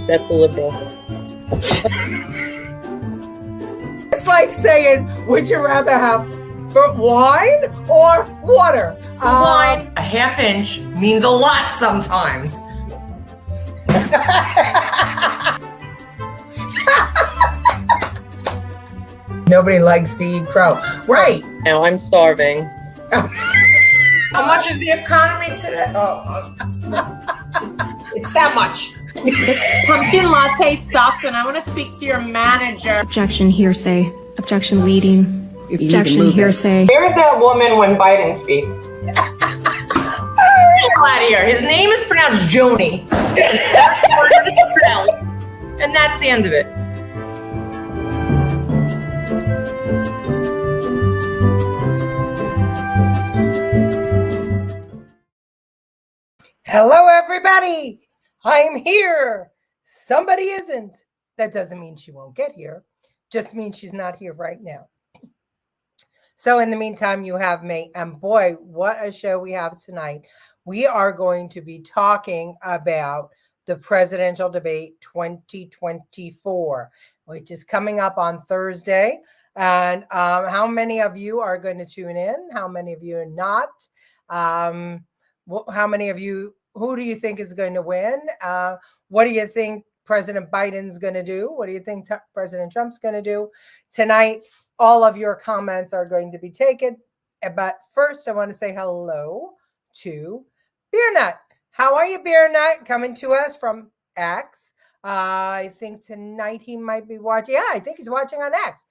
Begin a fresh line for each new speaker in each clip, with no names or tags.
That's a liberal.
It's like saying, would you rather have wine or water?
Wine, a half inch means a lot sometimes.
Nobody likes to eat crow. Right.
Now I'm starving.
How much is the economy today? It's that much.
This pumpkin latte sucked, and I want to speak to your manager.
Objection, hearsay. Objection, leading. Objection, hearsay.
Where is that woman when Biden speaks?
Get out of here. His name is pronounced Joni. And that's the end of it.
Hello, everybody. I'm here. Somebody isn't. That doesn't mean she won't get here. Just means she's not here right now. So in the meantime, you have me. And boy, what a show we have tonight. We are going to be talking about the presidential debate 2024, which is coming up on Thursday. And how many of you are going to tune in? How many of you are not? How many of you, who do you think is going to win? What do you think President Biden's going to do? What do you think President Trump's going to do? Tonight, all of your comments are going to be taken. But first, I want to say hello to Beer Nut. How are you, Beer Nut? Coming to us from X. I think tonight he might be watching. Yeah, I think he's watching on X.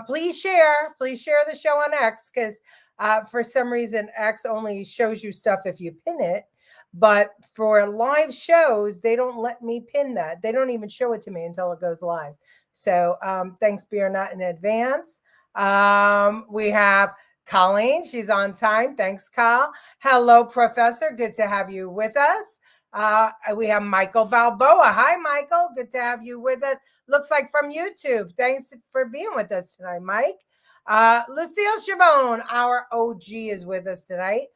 Please share the show on X, because for some reason, X only shows you stuff if you pin it. But for live shows, they don't let me pin that. They don't even show it to me until it goes live. So thanks, Beer Nut, in advance. We have Colleen. She's on time. Thanks, Kyle. Hello, Professor. Good to have you with us. We have Michael Balboa. Hi, Michael. Good to have you with us. Looks like from YouTube. Thanks for being with us tonight, Mike. Lucille Chavone, our OG, is with us tonight.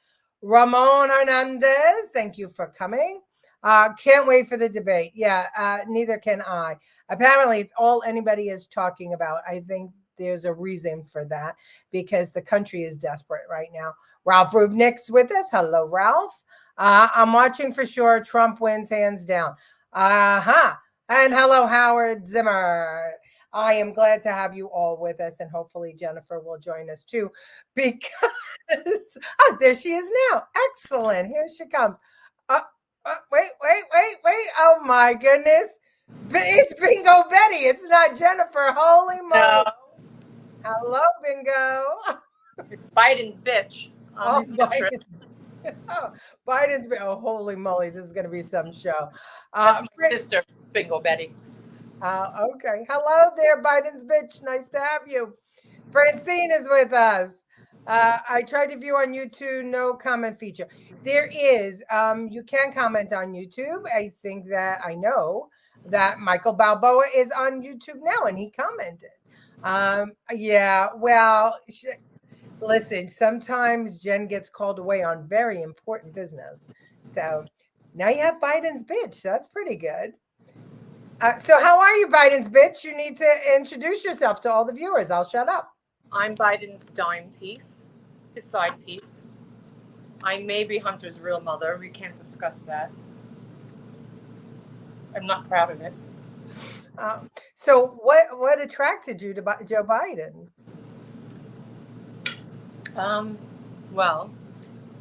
Ramon Hernandez, thank you for coming. Can't wait for the debate. Yeah, neither can I. Apparently, it's all anybody is talking about. I think there's a reason for that, because the country is desperate right now. Ralph Rubnick's with us. Hello, Ralph. I'm watching for sure. Trump wins hands down. And hello, Howard Zimmer. I am glad to have you all with us, and hopefully Jennifer will join us too, because there she is now. Excellent. Here she comes. Wait. Oh my goodness. But it's Bingo Betty. It's not Jennifer. Holy moly.
No.
Hello, Bingo.
It's Biden's bitch.
Biden's bitch. Oh, holy moly. This is going to be some show.
That's my sister, Bingo Betty.
Okay. Hello there, Biden's bitch. Nice to have you. Francine is with us. I tried to view on YouTube, no comment feature. There is. You can comment on YouTube. I think that I know that Michael Balboa is on YouTube now, and he commented. Yeah, well, listen, sometimes Jen gets called away on very important business. So now you have Biden's bitch. That's pretty good. So how are you, Biden's bitch? You need to introduce yourself to all the viewers. I'll shut up.
I'm Biden's dime piece, his side piece. I may be Hunter's real mother. We can't discuss that. I'm not proud of it.
So what attracted you to Joe Biden?
Well,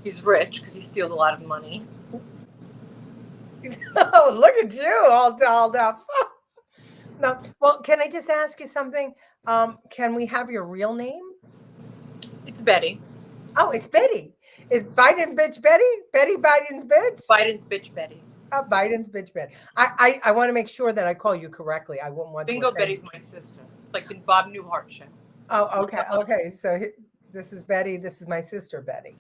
he's rich because he steals a lot of money.
Oh, look at you, all dolled up. No, well, can I just ask you something? Can we have your real name?
It's Betty.
Oh, it's Betty. Is Biden bitch Betty? Betty Biden's bitch?
Biden's bitch Betty.
Biden's bitch Betty. I want to make sure that I call you correctly. I wouldn't want
Bingo Betty's my sister, like the Bob Newhart show.
Oh, okay. Okay. So this is Betty. This is my sister, Betty.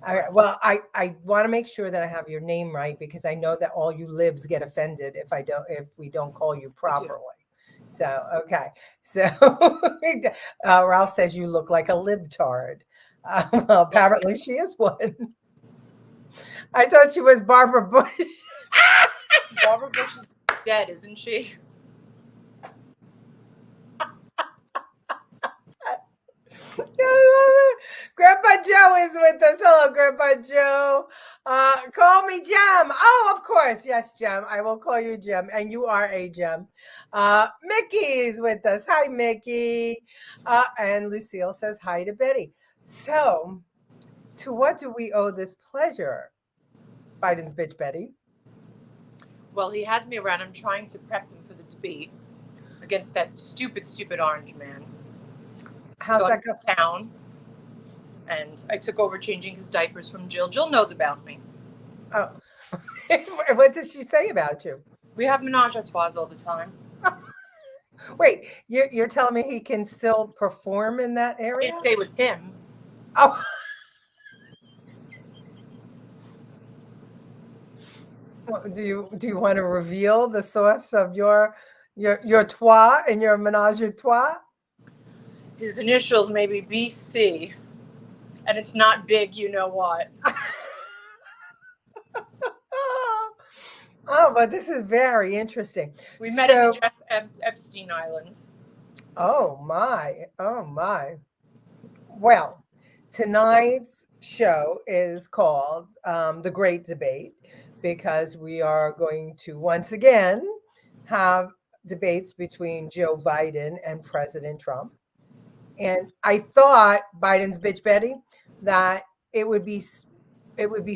All right. Well, I want to make sure that I have your name right, because I know that all you libs get offended if we don't call you properly. So, okay. So Ralph says you look like a libtard. Well, apparently she is one. I thought she was Barbara Bush.
Barbara Bush is dead, isn't she?
Grandpa Joe is with us. Hello, Grandpa Joe. Call me Gem. Oh, of course. Yes, Gem. I will call you Gem, and you are a Gem. Mickey is with us. Hi, Mickey. And Lucille says hi to Betty. So, to what do we owe this pleasure? Biden's bitch, Betty.
Well, he has me around. I'm trying to prep him for the debate against that stupid orange man.
How's
so
that
I'm
go?
in town, and I took over changing his diapers from Jill. Jill knows about me.
Oh, what did she say about you?
We have menage a trois all the time.
Wait, you're telling me he can still perform in that
I
area?
didn't say with him.
Oh. Well, do you want to reveal the source of your trois and your menage a trois?
His initials may be BC, and it's not big, you know what.
Oh, but this is very interesting.
We met at the Jeff Epstein Island.
Oh my. Well, tonight's show is called The Great Debate because we are going to once again have debates between Joe Biden and President Trump. And I thought, Biden's bitch Betty, that it would be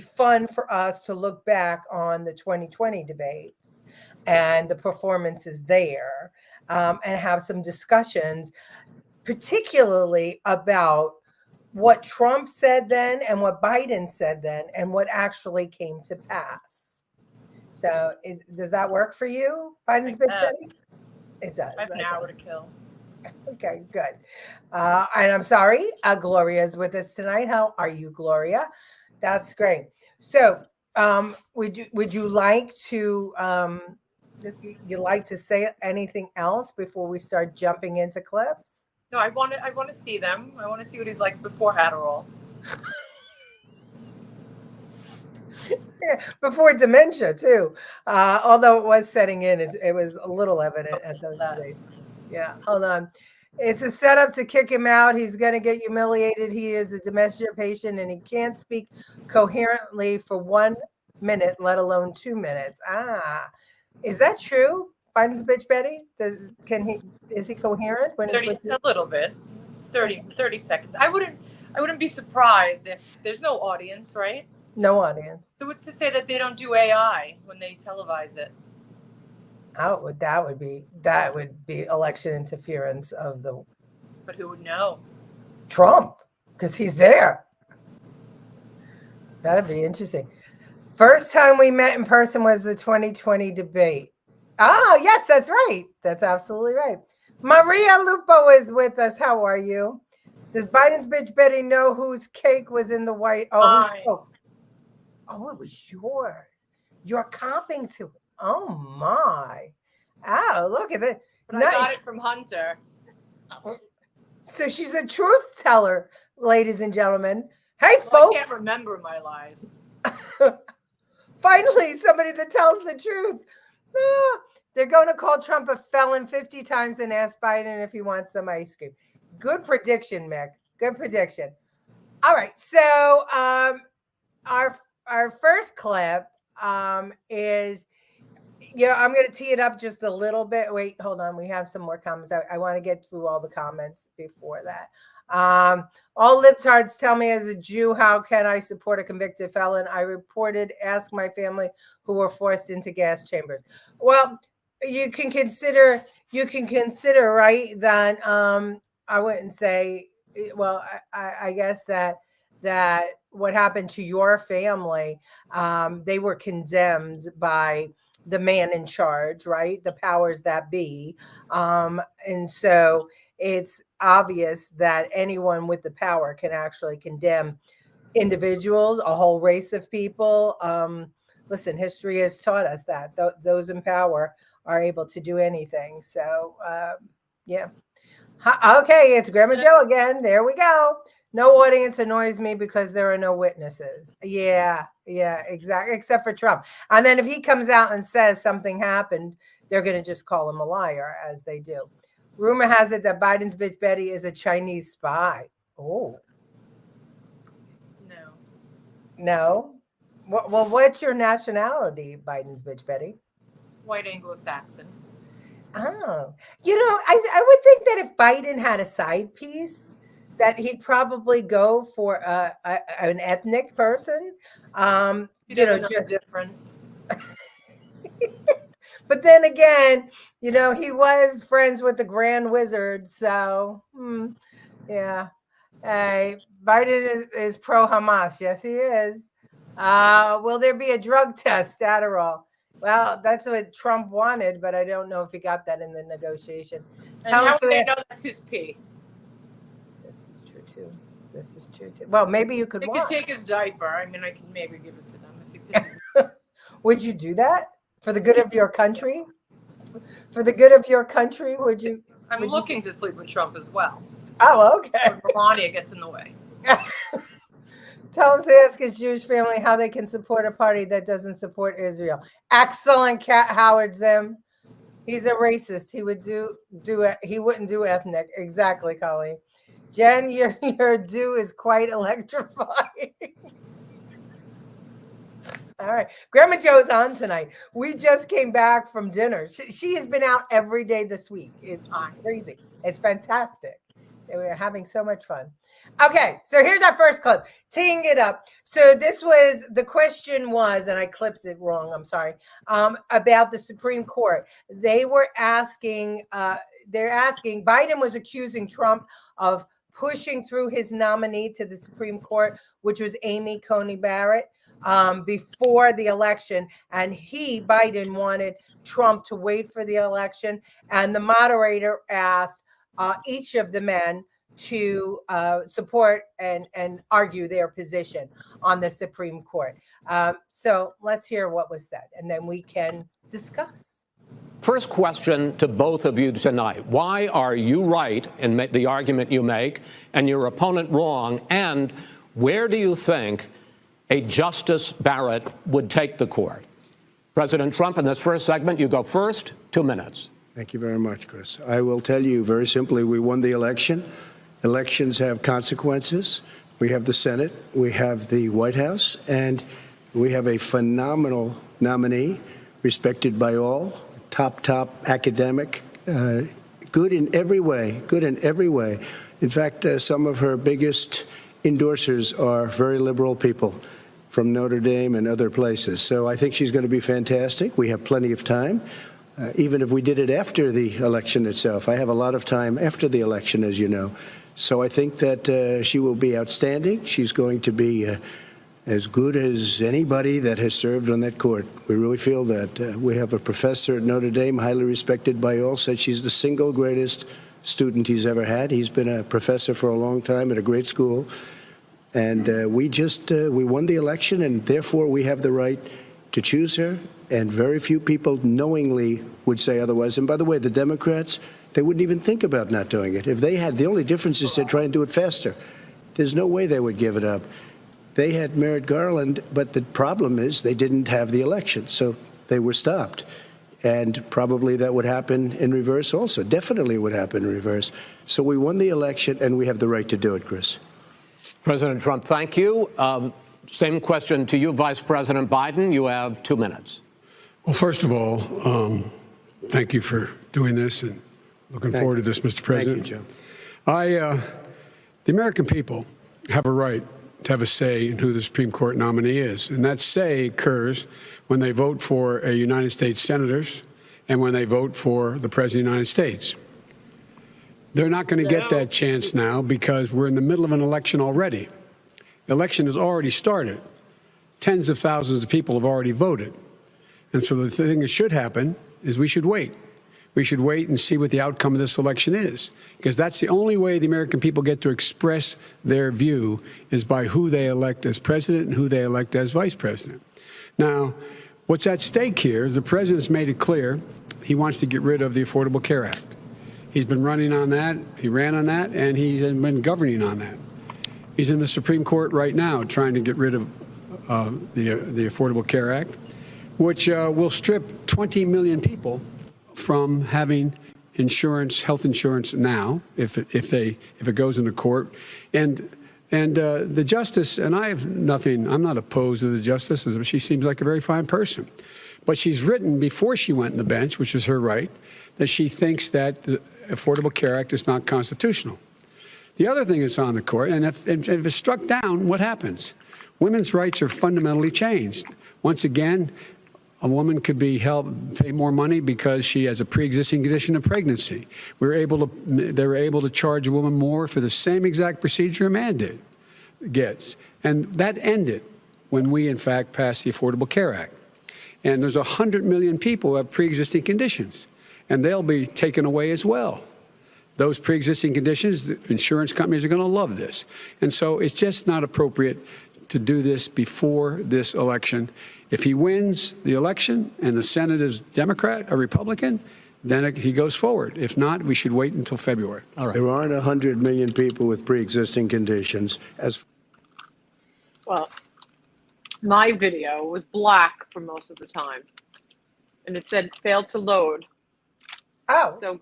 fun for us to look back on the 2020 debates and the performances there, and have some discussions, particularly about what Trump said then and what Biden said then and what actually came to pass. So does that work for you, Biden's bitch Betty? It does.
I have an hour to kill.
Okay, good. And I'm sorry, Gloria is with us tonight. How are you, Gloria? That's great. So, would you like to say anything else before we start jumping into clips?
No, I want to see them. I want to see what he's like before Adderall.
Before dementia too. Although it was setting in, it was a little evident at those days. Yeah, hold on. It's a setup to kick him out. He's going to get humiliated. He is a dementia patient and he can't speak coherently for 1 minute, let alone 2 minutes. Is that true? Biden's bitch Betty? Is he coherent when he's
a little bit. 30 seconds. I wouldn't be surprised if there's no audience, right?
No audience.
So what's to say that they don't do AI when they televise it?
Oh, that would be election interference of the.
But who would know?
Trump, because he's there. That'd be interesting. First time we met in person was the 2020 debate. Oh, yes, that's right. That's absolutely right. Maria Lupo is with us. How are you? Does Biden's bitch Betty know whose cake was in the White? Oh, it was yours. You're comping to it. Oh my. Oh, look at that.
But nice. I got it from Hunter.
So she's a truth teller, ladies and gentlemen. Hey, folks.
I can't remember my lies.
Finally, somebody that tells the truth. They're going to call Trump a felon 50 times and ask Biden if he wants some ice cream. Good prediction, Mick. Good prediction. All right. So our first clip is, I'm going to tee it up just a little bit. Wait, hold on. We have some more comments. I want to get through all the comments before that. All libtards tell me as a Jew, how can I support a convicted felon? I reported, ask my family who were forced into gas chambers. Well, you can consider, right, that I wouldn't say, well, I guess that what happened to your family, they were condemned by the man in charge, right? The powers that be. And so it's obvious that anyone with the power can actually condemn individuals, a whole race of people. Listen, history has taught us that those in power are able to do anything. So, yeah. Okay, it's Grandma Joe again. There we go. No audience annoys me because there are no witnesses. Yeah, exactly. Except for Trump. And then if he comes out and says something happened, they're going to just call him a liar, as they do. Rumor has it that Biden's bitch Betty is a Chinese spy. Oh.
No.
No? Well, what's your nationality, Biden's bitch Betty?
White Anglo-Saxon.
Oh. I would think that if Biden had a side piece, that he'd probably go for an ethnic person.
He doesn't know the difference.
But then again, he was friends with the Grand Wizard. So, yeah. Biden is pro-Hamas. Yes, he is. Will there be a drug test, Adderall? Well, that's what Trump wanted, but I don't know if he got that in the negotiation.
And how would they know that's his pee?
This is true too. Well, maybe you could.
They
watch.
could take his diaper. I mean, I can maybe give it to them if he pisses.
Would you do that for the good of your country? For the good of your country, would you?
I'm looking to sleep with Trump as well.
Oh, okay.
But Melania gets in the way.
Tell him to ask his Jewish family how they can support a party that doesn't support Israel. Excellent, Howard Zim. He's a racist. He would do it. He wouldn't do ethnic. Exactly, Colleen. Jen, your do is quite electrifying. All right. Grandma Joe's on tonight. We just came back from dinner. She has been out every day this week. It's crazy. It's fantastic. We're having so much fun. Okay, so here's our first clip. Teeing it up. So the question was, and I clipped it wrong, I'm sorry, about the Supreme Court. They were asking, Biden was accusing Trump of pushing through his nominee to the Supreme Court, which was Amy Coney Barrett, before the election. And Biden wanted Trump to wait for the election. And the moderator asked each of the men to support and argue their position on the Supreme Court. So let's hear what was said, and then we can discuss.
First question to both of you tonight. Why are you right in the argument you make and your opponent wrong? And where do you think a Justice Barrett would take the court? President Trump, in this first segment, you go first, 2 minutes.
Thank you very much, Chris. I will tell you very simply, we won the election. Elections have consequences. We have the Senate, we have the White House, and we have a phenomenal nominee, respected by all, top academic, good in every way, In fact, some of her biggest endorsers are very liberal people from Notre Dame and other places. So I think she's going to be fantastic. We have plenty of time. Even if we did it after the election itself. I have a lot of time after the election, as you know. So I think that she will be outstanding. She's going to be as good as anybody that has served on that court. We really feel that. We have a professor at Notre Dame, highly respected by all, said she's the single greatest student he's ever had. He's been a professor for a long time at a great school. And we won the election, and therefore we have the right to choose her. And very few people knowingly would say otherwise. And by the way, the Democrats, they wouldn't even think about not doing it. If they had, the only difference is they'd try and do it faster. There's no way they would give it up. They had Merrick Garland, but the problem is they didn't have the election, so they were stopped. And probably that would happen in reverse also. Definitely would happen in reverse. So we won the election, and we have the right to do it, Chris.
President Trump, thank you. Same question to you, Vice President Biden. You have 2 minutes.
Well, first of all, thank you for doing this, and looking forward to this, Mr. President.
Thank you, Joe.
The American people have a right to have a say in who the Supreme Court nominee is, and that say occurs when they vote for United States senators and when they vote for the President of the United States. They're not going to get that chance now because we're in the middle of an election already. The election has already started. Tens of thousands of people have already voted. And so the thing that should happen is we should wait. We should wait and see what the outcome of this election is, because that's the only way the American people get to express their view is by who they elect as president and who they elect as vice president. Now, what's at stake here is the president's made it clear he wants to get rid of the Affordable Care Act. He's been running on that, he ran on that, and he has been governing on that. He's in the Supreme Court right now trying to get rid of the Affordable Care Act, which will strip 20 million people from having insurance, health insurance now, if it goes into court. And the justice, and I have nothing, I'm not opposed to the justice. She seems like a very fine person. But she's written before she went on the bench, which is her right, that she thinks that the Affordable Care Act is not constitutional. The other thing that's on the court, and if it's struck down, what happens? Women's rights are fundamentally changed. Once again, a woman could be pay more money because she has a pre-existing condition of pregnancy. They were able to charge a woman more for the same exact procedure a man gets. And that ended when we, in fact, passed the Affordable Care Act. And there's 100 million people who have pre-existing conditions, and they'll be taken away as well. Those pre-existing conditions, the insurance companies are going to love this. And so it's just not appropriate to do this before this election. If he wins the election and the Senate is Democrat or Republican, then he goes forward. If not, we should wait until February.
All right.
There aren't 100 million people with pre-existing conditions.
Well, my video was black for most of the time, and it said failed to load.
Oh,
So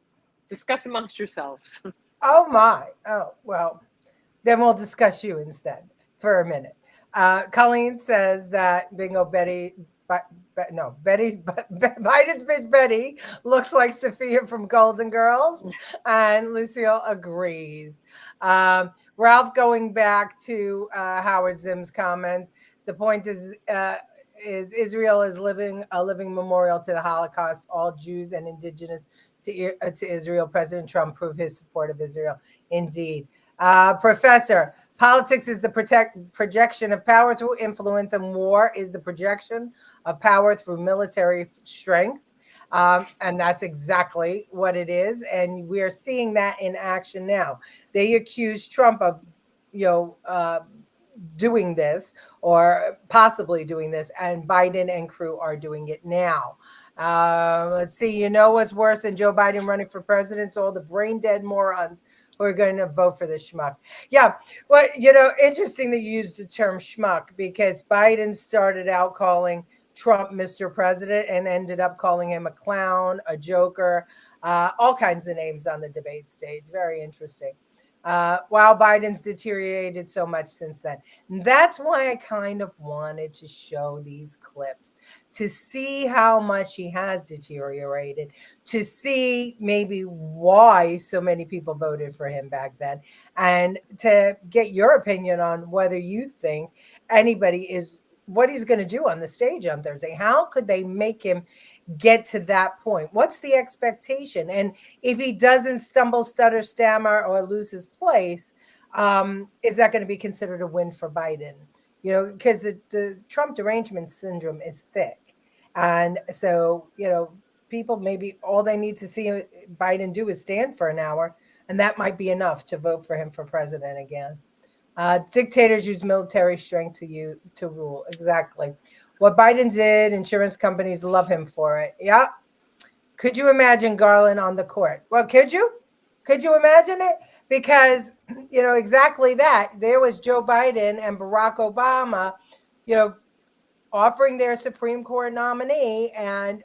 discuss amongst yourselves.
oh my. Oh, well, then we'll discuss you instead for a minute. Colleen says that bingo Biden's bitch Betty looks like Sophia from Golden Girls, and Lucille agrees. Ralph, going back to Howard Zim's comments, the point is Israel is a living memorial to the Holocaust. All Jews and indigenous to Israel. President Trump proved his support of Israel. Indeed. Professor, politics is the projection of power through influence, and war is the projection of power through military strength. And that's exactly what it is. And we are seeing that in action now. They accuse Trump of, doing this or possibly doing this, and Biden and crew are doing it now. Let's see, what's worse than Joe Biden running for president? It's all the brain dead morons who are going to vote for this schmuck. Yeah, well, interesting that you used the term schmuck, because Biden started out calling Trump Mr. President and ended up calling him a clown, a joker, all kinds of names on the debate stage. Very interesting. While Biden's deteriorated so much since then. And that's why I kind of wanted to show these clips, to see how much he has deteriorated, to see maybe why so many people voted for him back then, and to get your opinion on whether you think anybody is what he's going to do on the stage on Thursday. How could they make him get to that point? What's the expectation? And if he doesn't stumble, stutter, stammer, or lose his place, is that going to be considered a win for Biden? Because the Trump derangement syndrome is thick. And so, people, maybe all they need to see Biden do is stand for an hour, and that might be enough to vote for him for president again. Dictators use military strength to rule. Exactly. What Biden did, insurance companies love him for it. Yeah. Could you imagine Garland on the court? Well, could you? Could you imagine it? Because, exactly that. There was Joe Biden and Barack Obama, offering their Supreme Court nominee, and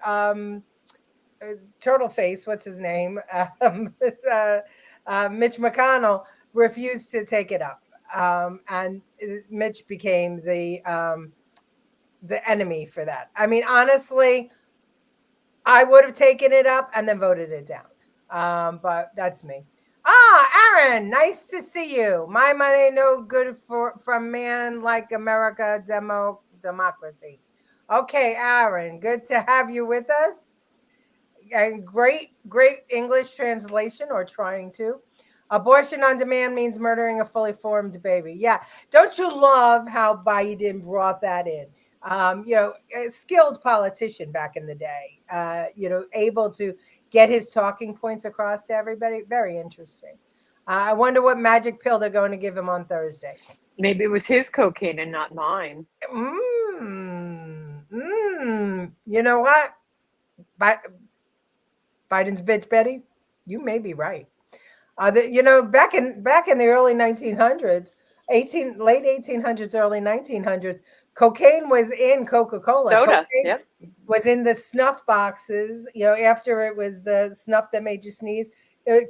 Turtle Face, what's his name? Mitch McConnell refused to take it up. And Mitch became the enemy for that. I mean, honestly, I would have taken it up and then voted it down. But that's me. Aaron, nice to see you. My money no good from man like America democracy. Okay, Aaron, good to have you with us. And great English translation, or trying to. Abortion on demand means murdering a fully formed baby. Yeah. Don't you love how Biden brought that in? A skilled politician back in the day, able to get his talking points across to everybody. Very interesting. I wonder what magic pill they're going to give him on Thursday.
Maybe it was his cocaine and not mine.
You know what? Biden's bitch Betty, you may be right. Back in the early 1900s, late 1800s, early 1900s, cocaine was in Coca-Cola.
Soda.
Cocaine
Yep.
was in the snuff boxes. After it was the snuff that made you sneeze.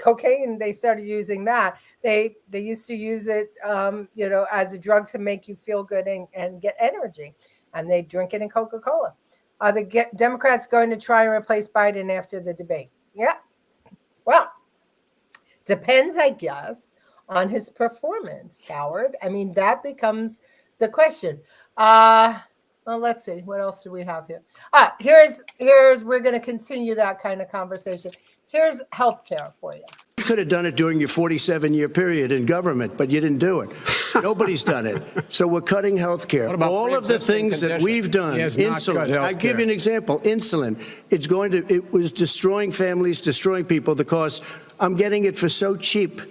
Cocaine, they started using that. They used to use it, as a drug to make you feel good and get energy, and they drink it in Coca-Cola. Are the Democrats going to try and replace Biden after the debate? Yeah. Well, depends, I guess, on his performance, Howard. I mean, that becomes the question. Well, let's see. What else do we have here? Here's we're going to continue that kind of conversation. Here's healthcare for you.
You could have done it during your 47-year period in government, but you didn't do it. Nobody's done it. So we're cutting health care.
What about
All of the
pre-existing
things that
conditions?
we've done,
He has not cut
insulin. I
healthcare.
give you an example. Insulin. It was destroying families, destroying people because I'm getting it for so cheap.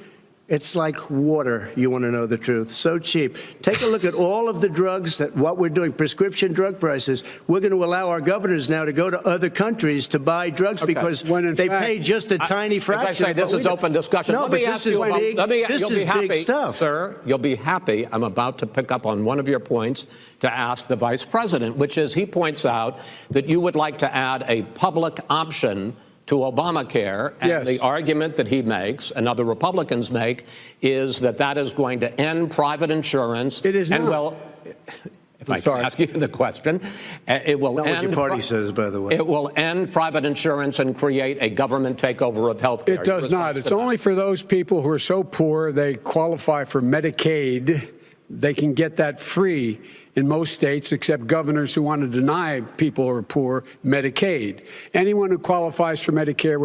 It's like water, you want to know the truth. So cheap. Take a look at all of the drugs what we're doing, prescription drug prices. We're going to allow our governors now to go to other countries to buy drugs because
When in
they
fact-
pay just a tiny fraction.
As I say,
of
this
what
is
we do.
open discussion.
No,
Let
but
me
this
ask
is
you about,
big,
you'll be happy,
big stuff.
sir. You'll be happy. I'm about to pick up on one of your points to ask the vice president, which is he points out that you would like to add a public option to Obamacare, and
Yes.
the argument that he makes and other Republicans make is that is going to end private insurance.
It is
and
not.
well, if
I'm
I can
sorry.
ask you the question, it will
Not what
end.
your party says, by the way.
It will end private insurance and create a government takeover of health care.
It does not. It's only for those people who are so poor they qualify for Medicaid. They can get that free in most states, except governors who want to deny people who are poor Medicaid. Anyone who qualifies for Medicare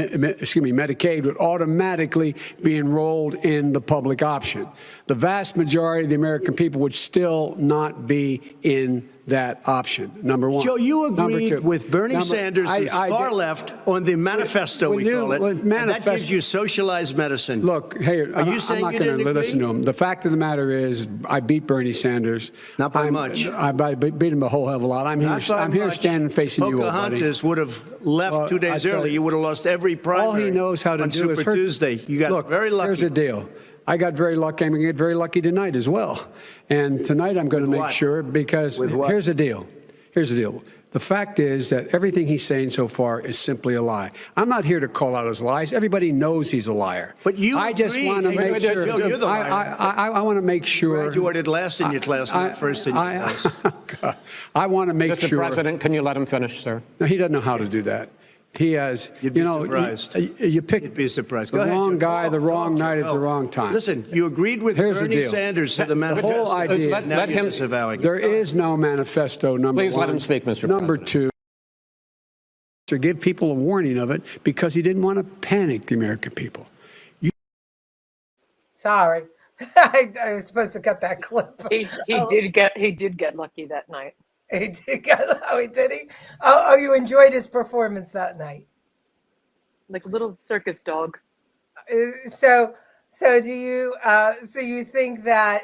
Medicaid would automatically be enrolled in the public option. The vast majority of the American people would still not be in that option. Number one.
Joe, you
Number
agreed
two.
with Bernie Sanders, who's
I
far
did-
left, on the manifesto,
When
we
you-
call it.
when
And that
manifest-
gives you socialized medicine.
Look, hey,
Are you saying
I'm not
you
going
didn't
to listen
agree?
to him. The fact of the matter is, I beat Bernie Sanders.
Not by much.
I beat him a whole hell of a lot. I'm
Not by
here
much.
standing facing you, old buddy.
Pocahontas would have left
Well,
2 days
I tell
early.
you,
You would have lost every primary.
All he knows how to
on
do
Super
is hurt.
Tuesday. You got
Look,
very lucky.
here's the deal. I got very lucky. I'm going to get very lucky tonight as well. And tonight I'm going to
With
make
what?
sure because
With what?
here's the deal. Here's the deal. The fact is that everything he's saying so far is simply a lie. I'm not here to call out his lies. Everybody knows he's a liar.
But you
I just
agree.
want to
Hey,
make sure.
Joe, you're the liar.
I want to make sure.
Graduated last in your class, not first in your class.
I want to make
Mr.
sure.
President, can you let him finish, sir?
No, he doesn't know how to do that. He has,
You'd be
you know,
surprised.
you pick
You'd be surprised.
the
Go ahead,
wrong
Joe.
guy, the
Go,
wrong
Joe,
night at
go.
the wrong time.
Listen, you agreed with
Here's the
Bernie
deal.
Sanders to the
The
manifesto.
whole idea.
Let
Now
him-
you're disavowing it.
There is no manifesto, number
Please
one.
let him speak, Mr.
Number
President.
two, to give people a warning of it because he didn't want to panic the American people.
Sorry. I was supposed to cut that clip.
He
Oh,
did get lucky that night.
He did. Oh, did he? Oh, you enjoyed his performance that night.
Like a little circus dog.
So do you? So you think that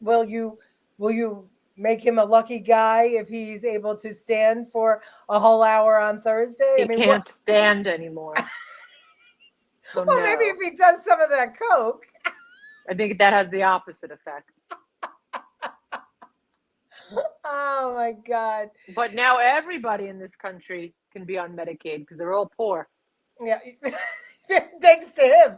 will you make him a lucky guy if he's able to stand for a whole hour on Thursday?
He can't stand anymore. So
well,
no.
maybe if he does some of that coke.
I think that has the opposite effect.
Oh my God.
But now everybody in this country can be on Medicaid because they're all poor.
Yeah. Thanks to him.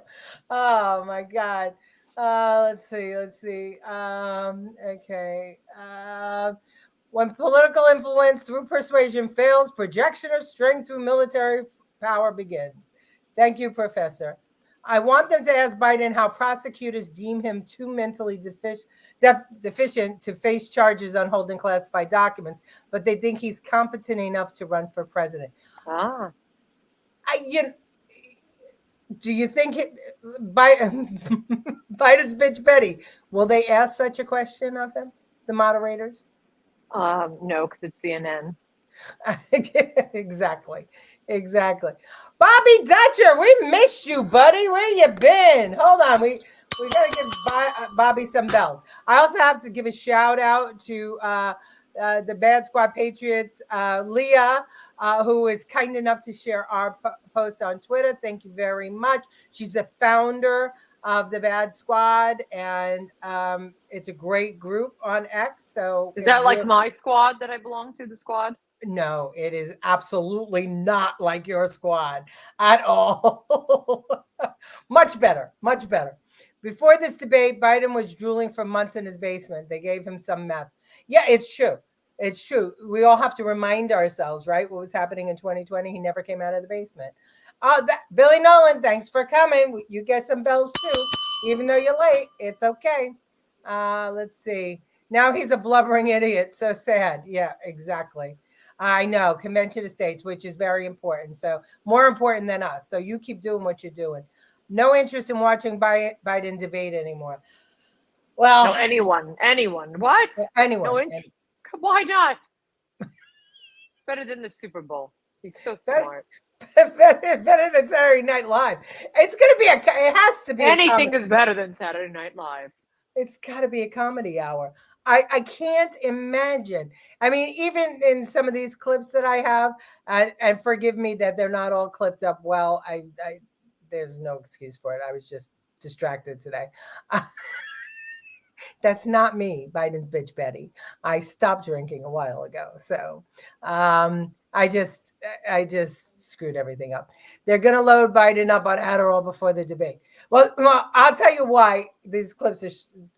Oh my God. Let's see. Okay. When political influence through persuasion fails, projection of strength through military power begins. Thank you, Professor. I want them to ask Biden how prosecutors deem him too mentally deficient to face charges on holding classified documents, but they think he's competent enough to run for president.
Ah.
Do you think Biden's bitch Betty, will they ask such a question of him, the moderators?
No, because it's CNN.
Exactly. Bobby Dutcher, we missed you, buddy. Where you been? Hold on. We got to give Bobby some bells. I also have to give a shout out to the Bad Squad Patriots, Leah, who is kind enough to share our post on Twitter. Thank you very much. She's the founder of the Bad Squad, and it's a great group on X. So
Is that like my squad that I belong to, the squad?
No, it is absolutely not like your squad at all. Much better, much better. Before this debate, Biden was drooling for months in his basement. They gave him some meth. Yeah, it's true. It's true. We all have to remind ourselves, right? What was happening in 2020? He never came out of the basement. Billy Nolan, thanks for coming. You get some bells too, even though you're late. It's okay. Let's see. Now he's a blubbering idiot. So sad. Yeah, exactly. I know, convention of states, which is very important. So more important than us. So you keep doing what you're doing. No interest in watching Biden debate anymore. Well,
No, anyone. What?
anyone.
No interest. Why not? Better than the Super Bowl. He's so smart.
better than Saturday Night Live. It's going to be it has to be.
Anything is better than Saturday Night Live.
It's got to be a comedy hour. I can't imagine. I mean, even in some of these clips that I have, and forgive me that they're not all clipped up well. There's no excuse for it. I was just distracted today. That's not me, Biden's bitch Betty. I stopped drinking a while ago. So I just screwed everything up. They're going to load Biden up on Adderall before the debate. Well, I'll tell you why these clips are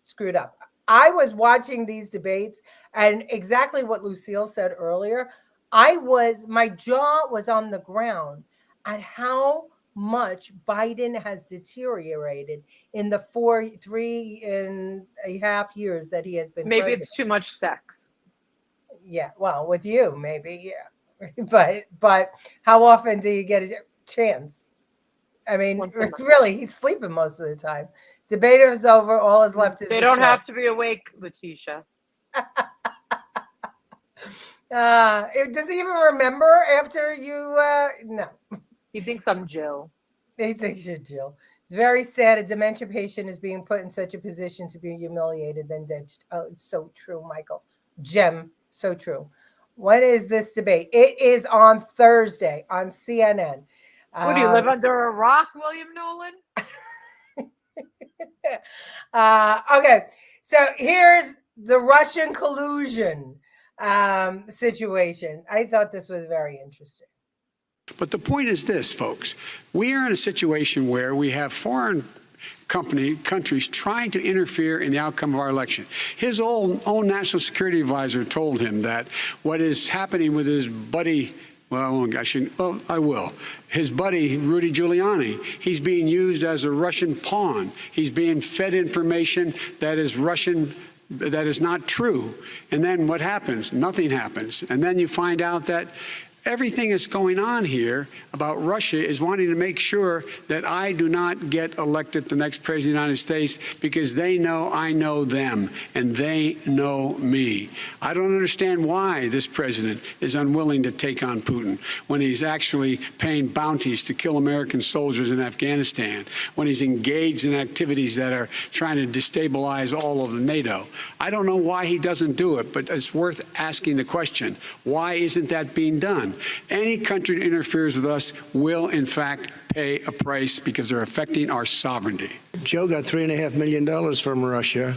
screwed up. I was watching these debates, and exactly what Lucille said earlier, my jaw was on the ground at how much Biden has deteriorated in the 3.5 years that he has been
Maybe
president.
it's too much sex.
Yeah, well, with you, maybe, yeah. But how often do you get a chance? I mean, really, he's sleeping most of the time. Debate is over. All is left is
They don't have to be awake, Letitia.
Does he even remember after you? No.
He thinks I'm Jill.
He thinks you're Jill. It's very sad. A dementia patient is being put in such a position to be humiliated, then ditched. Oh, it's so true, Michael. Jem, so true. When is this debate? It is on Thursday on CNN.
What, do you live under a rock, William Nolan?
Okay, so here's the Russian collusion situation. I thought this was very interesting.
But the point is this, folks. We are in a situation where we have foreign countries trying to interfere in the outcome of our election. His own national security advisor told him that what is happening with his buddy, I will. His buddy, Rudy Giuliani, he's being used as a Russian pawn. He's being fed information that is Russian, that is not true. And then what happens? Nothing happens. And then you find out that everything that's going on here about Russia is wanting to make sure that I do not get elected the next president of the United States because they know I know them and they know me. I don't understand why this president is unwilling to take on Putin when he's actually paying bounties to kill American soldiers in Afghanistan, when he's engaged in activities that are trying to destabilize all of NATO. I don't know why he doesn't do it, but it's worth asking the question, why isn't that being done? Any country that interferes with us will, in fact, pay a price because they're affecting our sovereignty.
Joe got $3.5 million from Russia,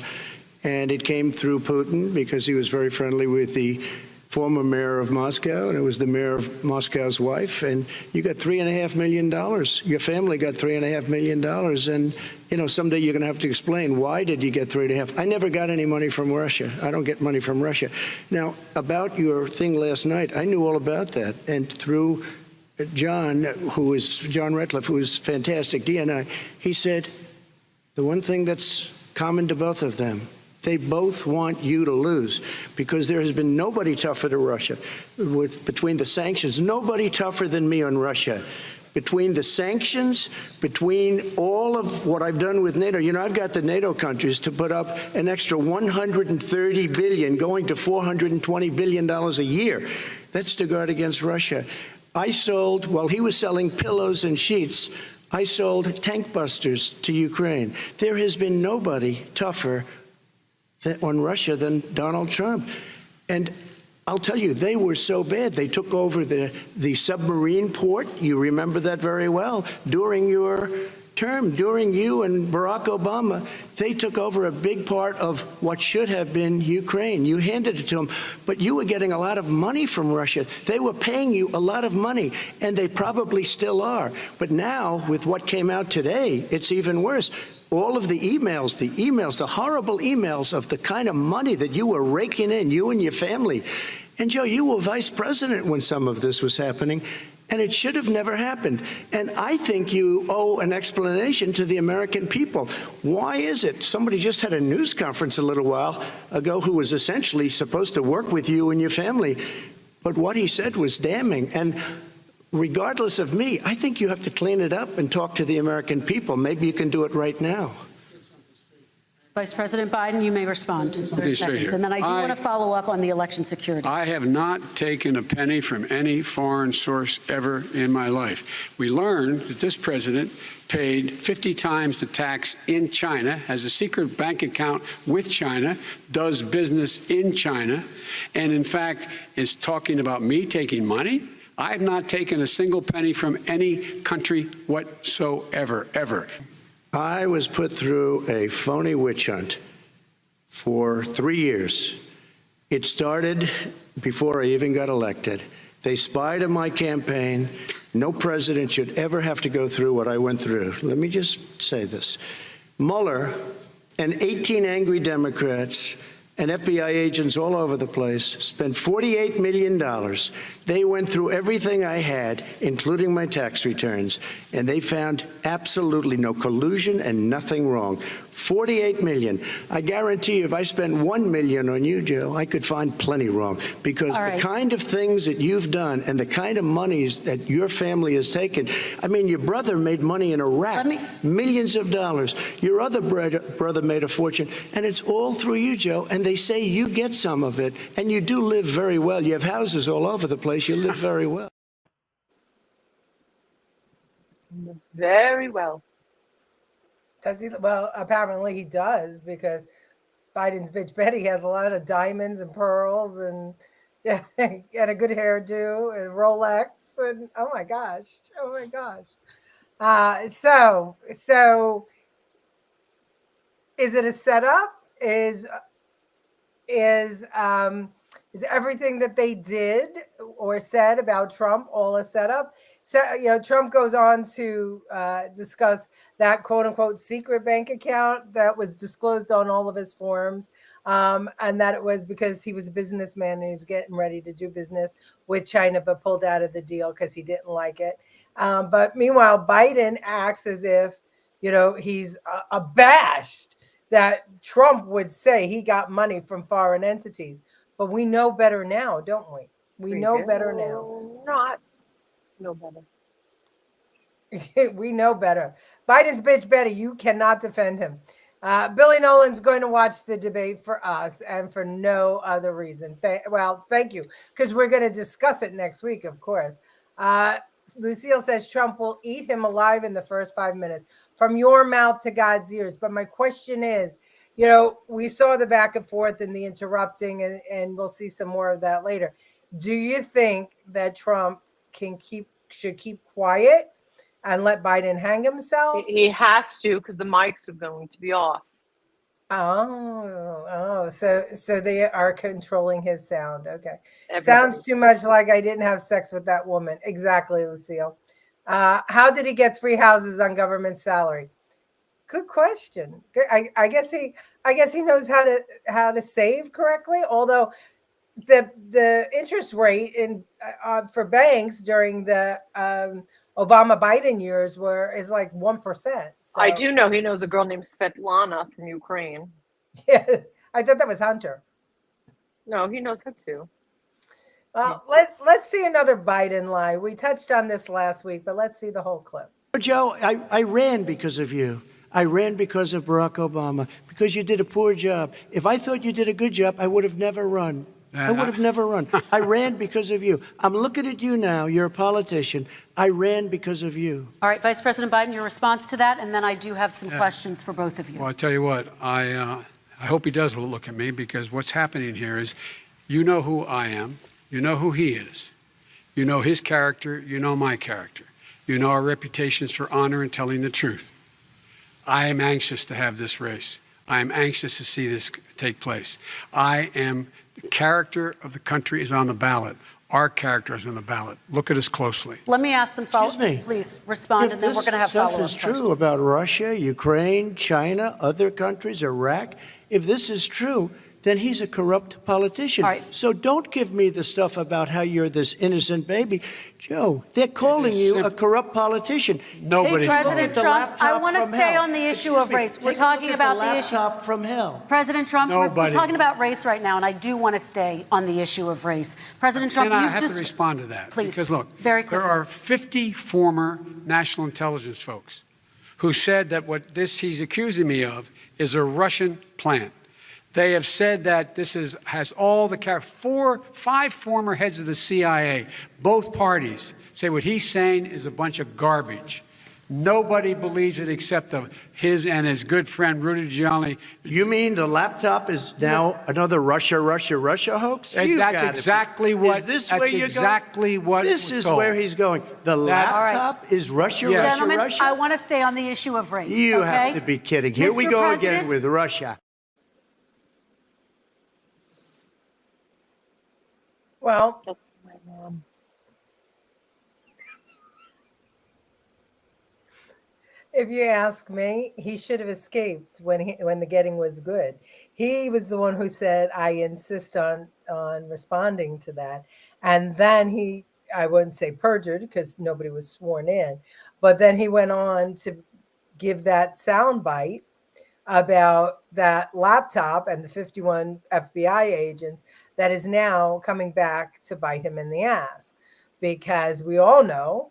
and it came through Putin because he was very friendly with the former mayor of Moscow, and it was the mayor of Moscow's wife. And you got $3.5 million. Your family got $3.5 million. And, you know, someday you're going to have to explain, why did you get $3.5? I never got any money from Russia. I don't get money from Russia. Now, about your thing last night, I knew all about that. And through John Ratcliffe, who is fantastic, DNI, he said the one thing that's common to both of them, they both want you to lose, because there has been nobody tougher to Russia. Between the sanctions, nobody tougher than me on Russia. Between the sanctions, between all of what I've done with NATO, you know, I've got the NATO countries to put up an extra $130 billion, going to $420 billion a year. That's to guard against Russia. I sold, while he was selling pillows and sheets, I sold tank busters to Ukraine. There has been nobody tougher on Russia than Donald Trump. And I'll tell you, they were so bad. They took over the submarine port. You remember that very well. During your term, during you and Barack Obama, they took over a big part of what should have been Ukraine. You handed it to them, but you were getting a lot of money from Russia. They were paying you a lot of money, and they probably still are. But now, with what came out today, it's even worse. All of the emails, the horrible emails of the kind of money that you were raking in, you and your family. And Joe, you were vice president when some of this was happening. And it should have never happened. And I think you owe an explanation to the American people. Why is it? Somebody just had a news conference a little while ago who was essentially supposed to work with you and your family. But what he said was damning. And regardless of me, I think you have to clean it up and talk to the American people. Maybe you can do it right now.
Vice President Biden, you may respond. 30 seconds. And then I do want to follow up on the election security.
I have not taken a penny from any foreign source ever in my life. We learned that this president paid 50 times the tax in China, has a secret bank account with China, does business in China, and in fact is talking about me taking money. I have not taken a single penny from any country whatsoever, ever.
I was put through a phony witch hunt for 3 years. It started before I even got elected. They spied on my campaign. No president should ever have to go through what I went through. Let me just say this. Mueller and 18 angry Democrats and FBI agents all over the place spent $48 million. They went through everything I had, including my tax returns, and they found absolutely no collusion and nothing wrong. $48 million. I guarantee you, if I spent $1 million on you, Joe, I could find plenty wrong, because the kind of things that you've done and the kind of monies that your family has taken. I mean, your brother made money in Iraq, millions of dollars. Your other brother made a fortune, and it's all through you, Joe. And they say you get some of it, and you do live very well. You have houses all over the place. You live very well.
Very well.
Does he? Well, apparently he does, because Biden's bitch Betty has a lot of diamonds and pearls and yeah, and a good hairdo and Rolex and oh my gosh. So is it a setup? Is everything that they did or said about Trump all a setup? So, Trump goes on to discuss that quote unquote secret bank account that was disclosed on all of his forms. And that it was because he was a businessman and he was getting ready to do business with China, but pulled out of the deal because he didn't like it. But meanwhile, Biden acts as if, he's abashed that Trump would say he got money from foreign entities. But we know better now, don't we? We know better now.
Not know better.
We know better. Biden's bitch Betty, you cannot defend him. Billy Nolan's going to watch the debate for us and for no other reason. Thank you, because we're going to discuss it next week, of course. Lucille says Trump will eat him alive in the first 5 minutes. From your mouth to God's ears. But my question is, we saw the back and forth and the interrupting, and we'll see some more of that later. Do you think that Trump should keep quiet and let Biden hang himself?
He has to, because the mics are going to be off.
So they are controlling his sound. Okay.
Everybody.
Sounds too much like I didn't have sex with that woman. Exactly, Lucille. How did he get 3 houses on government salary? Good question. I guess he knows how to save correctly. Although the interest rate for banks during the Obama Biden years is like 1%. So.
I do know he knows a girl named Svetlana from Ukraine.
Yeah, I thought that was Hunter.
No, he knows her too.
Well, let's see another Biden lie. We touched on this last week, but let's see the whole clip.
Joe, I ran because of you. I ran because of Barack Obama, because you did a poor job. If I thought you did a good job, I would have never run. I would have never run. I ran because of you. I'm looking at you now. You're a politician. I ran because of you.
All right, Vice President Biden, your response to that, and then I do have some questions for both of you.
Well, I tell you what, I hope he does look at me, because what's happening here is, you know who I am. You know who he is. You know his character. You know my character. You know our reputations for honor and telling the truth. I am anxious to have this race. I am anxious to see this take place. The character of the country is on the ballot. Our character is on the ballot. Look at us closely.
Let me ask some follow-up.
Excuse me.
Please respond, and then we're going to have
If this
follow-up
stuff is true
questions.
about Russia, Ukraine, China, other countries, Iraq, if this is true, then he's a corrupt politician.
All right.
So don't give me the stuff about how you're this innocent baby. Joe, they're calling you a corrupt politician.
Nobody's
Take a look
President
at the
Trump, I
laptop
want to
from
stay
hell.
on the issue
Excuse
of
me,
race. We're
take a look
talking
at
about
the
the issue.
laptop from hell.
President Trump, we're
Nobody.
talking about race right now, and I do want to stay on the issue of race. President Trump,
And I
you've
have
just
to respond to that.
Please,
Because look,
very
there
quickly.
are 50 former national intelligence folks who said that what he's accusing me of is a Russian plant. They have said that this has all the five former heads of the CIA, both parties, say what he's saying is a bunch of garbage. Nobody believes it except his and his good friend Rudy Giuliani.
You mean the laptop is now another Russia hoax?
And
You
that's
gotta be-
exactly what.
Is this
that's
where you're
exactly
going?
what.
This
was
is where
told.
he's going. The
That-
laptop is Russia,
Yes.
Russia,
Gentlemen,
Russia.
I want to stay on the issue of race.
You
okay?
have to be kidding. Here we
Mr.
go
President,
again with Russia.
Well,
That's my mom.
if you ask me, he should have escaped when the getting was good. He was the one who said, "I insist on responding to that," and then I wouldn't say perjured because nobody was sworn in, but then he went on to give that soundbite about that laptop and the 51 FBI agents that is now coming back to bite him in the ass, because we all know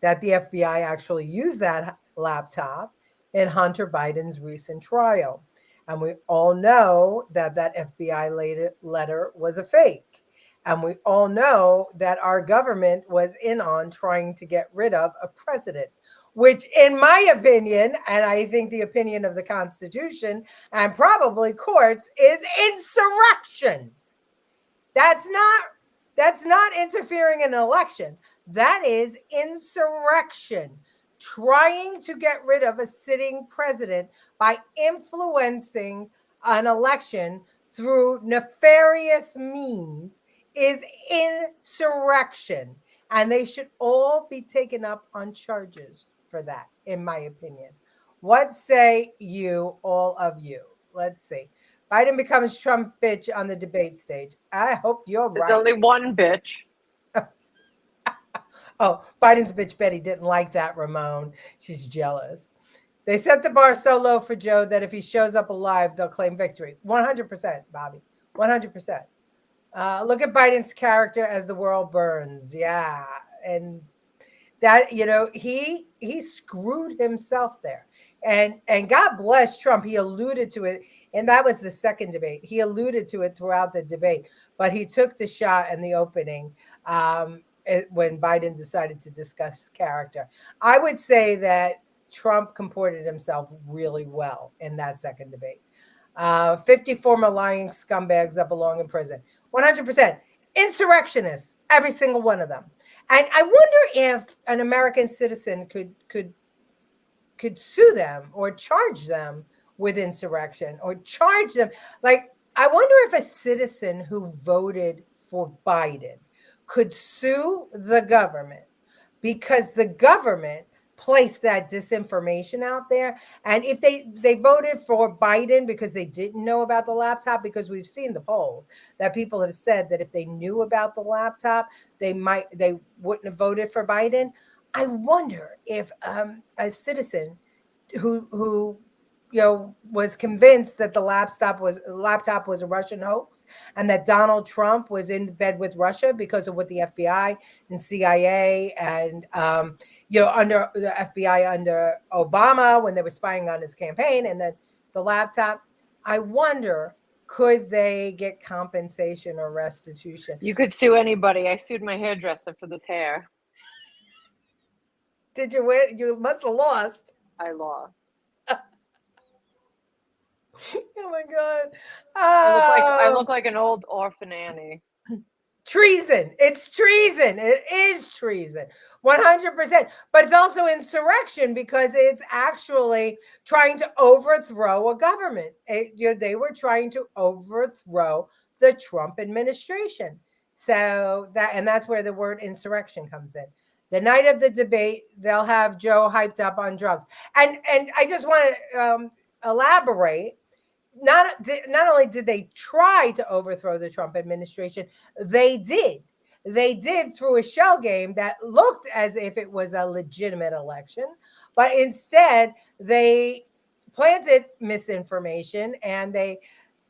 that the FBI actually used that laptop in Hunter Biden's recent trial. And we all know that that FBI letter was a fake. And we all know that our government was in on trying to get rid of a president, which in my opinion, and I think the opinion of the Constitution and probably courts, is insurrection. That's not interfering in an election. That is insurrection. Trying to get rid of a sitting president by influencing an election through nefarious means is insurrection. And they should all be taken up on charges for that, in my opinion. What say you, all of you? Let's see. Biden becomes Trump bitch on the debate stage. I hope you're right.
There's only one bitch.
Oh, Biden's bitch Betty didn't like that, Ramon. She's jealous. They set the bar so low for Joe that if he shows up alive, they'll claim victory. 100%, Bobby. 100%. Look at Biden's character as the world burns. Yeah. And that, he screwed himself there. And God bless Trump. He alluded to it. And that was the second debate. He alluded to it throughout the debate, but he took the shot in the opening when Biden decided to discuss character. I would say that Trump comported himself really well in that second debate. 50 former lying scumbags that belong in prison. 100%. Insurrectionists, every single one of them. And I wonder if an American citizen could sue them or charge them with insurrection or charge them. Like, I wonder if a citizen who voted for Biden could sue the government because the government placed that disinformation out there. And if they voted for Biden because they didn't know about the laptop, because we've seen the polls that people have said that if they knew about the laptop, they wouldn't have voted for Biden. I wonder if a citizen who was convinced that the laptop was a Russian hoax and that Donald Trump was in bed with Russia because of what the FBI and CIA and under the FBI under Obama when they were spying on his campaign, and then the laptop. I wonder, could they get compensation or restitution?
You could sue anybody. I sued my hairdresser for this hair.
Did you win? You must have lost.
I lost.
Oh my God.
I look like an old orphan Annie.
treason. It's treason. It is treason. 100%. But it's also insurrection because it's actually trying to overthrow a government. They were trying to overthrow the Trump administration. So that's where the word insurrection comes in. The night of the debate, they'll have Joe hyped up on drugs. And I just want to elaborate. Not only did they try to overthrow the Trump administration, they did. They did through a shell game that looked as if it was a legitimate election, but instead they planted misinformation and they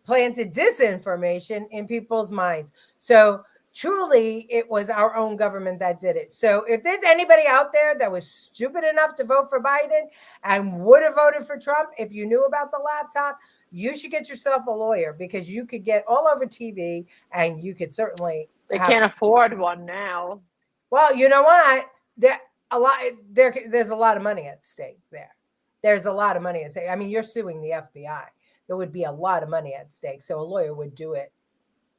planted disinformation in people's minds. So truly, it was our own government that did it. So if there's anybody out there that was stupid enough to vote for Biden and would have voted for Trump, if you knew about the laptop, you should get yourself a lawyer because you could get all over TV and you could certainly.
They can't afford one now.
Well, you know what? There's a lot of money at stake there. There's a lot of money at stake. I mean, you're suing the FBI. There would be a lot of money at stake. So a lawyer would do it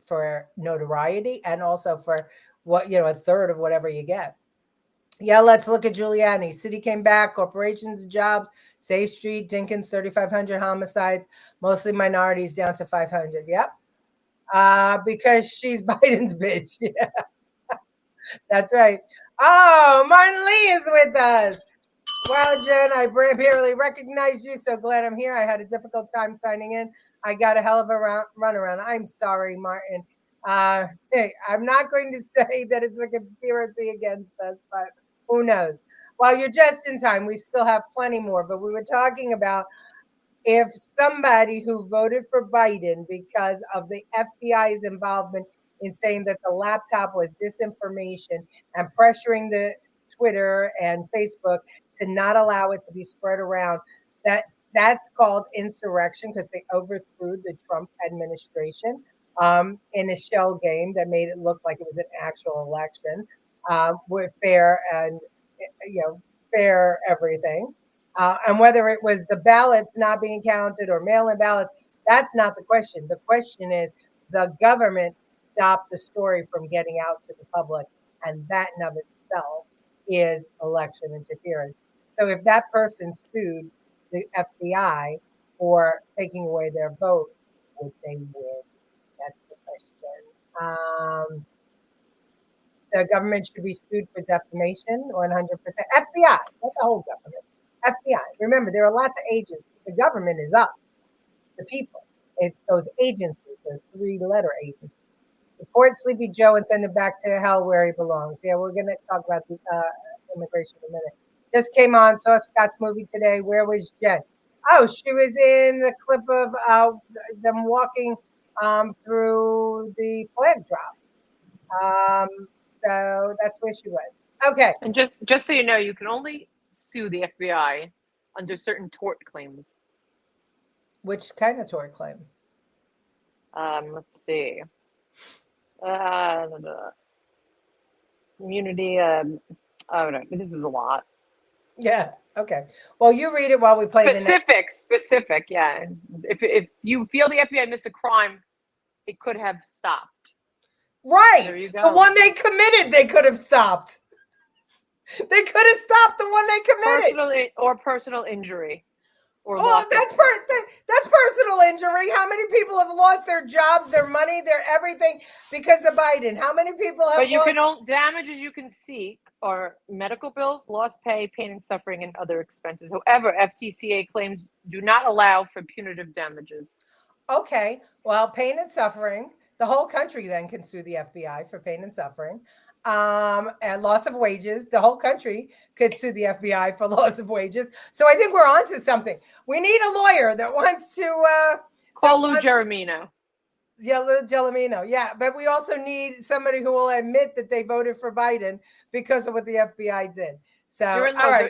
for notoriety and also for a third of whatever you get. Yeah, let's look at Giuliani. City came back, corporations, jobs, Safe Street, Dinkins, 3,500 homicides, mostly minorities down to 500. Yep. Because she's Biden's bitch. Yeah, that's right. Oh, Martin Lee is with us. Wow, Jen, I barely recognized you. So glad I'm here. I had a difficult time signing in. I got a hell of a runaround. I'm sorry, Martin. Hey, I'm not going to say that it's a conspiracy against us, but who knows? Well, you're just in time. We still have plenty more, but we were talking about if somebody who voted for Biden because of the FBI's involvement in saying that the laptop was disinformation and pressuring the Twitter and Facebook to not allow it to be spread around, that's called insurrection because they overthrew the Trump administration in a shell game that made it look like it was an actual election with fair and fair everything. And whether it was the ballots not being counted or mail-in ballots, that's not the question. The question is the government stopped the story from getting out to the public, and that in of itself is election interference. So if that person sued the FBI for taking away their vote, would they win? That's the question. The government should be sued for defamation, 100%. FBI, not the whole government. FBI. Remember, there are lots of agencies. The government is us, the people. It's those agencies, those three-letter agencies. Report Sleepy Joe and send him back to hell where he belongs. Yeah, we're going to talk about the immigration in a minute. Just came on, saw Scott's movie today. Where was Jen? Oh, she was in the clip of them walking through the flag drop. So that's where she was. Okay.
And just so you know, you can only sue the FBI under certain tort claims.
Which kind of tort claims?
Let's see. Immunity. Oh no, this is a lot.
Yeah. Okay. Well, you read it while we play
Specific. Yeah. If you feel the FBI missed a crime, it could have stopped.
Right.
There you go.
The one they committed, they could have stopped. They could have stopped the one they committed.
Personal injury.
Oh, that's personal injury. How many people have lost their jobs, their money, their everything because of Biden? How many people have?
But you can only damages you can seek are medical bills, lost pay, pain and suffering, and other expenses. However, FTCA claims do not allow for punitive damages.
Okay, well, pain and suffering. The whole country then can sue the FBI for pain and suffering. And loss of wages. The whole country could sue the FBI for loss of wages. So I think we're onto something. We need a lawyer that wants to
call Lou Gelmino.
Yeah, Lou Gelmino. Yeah, but we also need somebody who will admit that they voted for Biden because of what the FBI did. So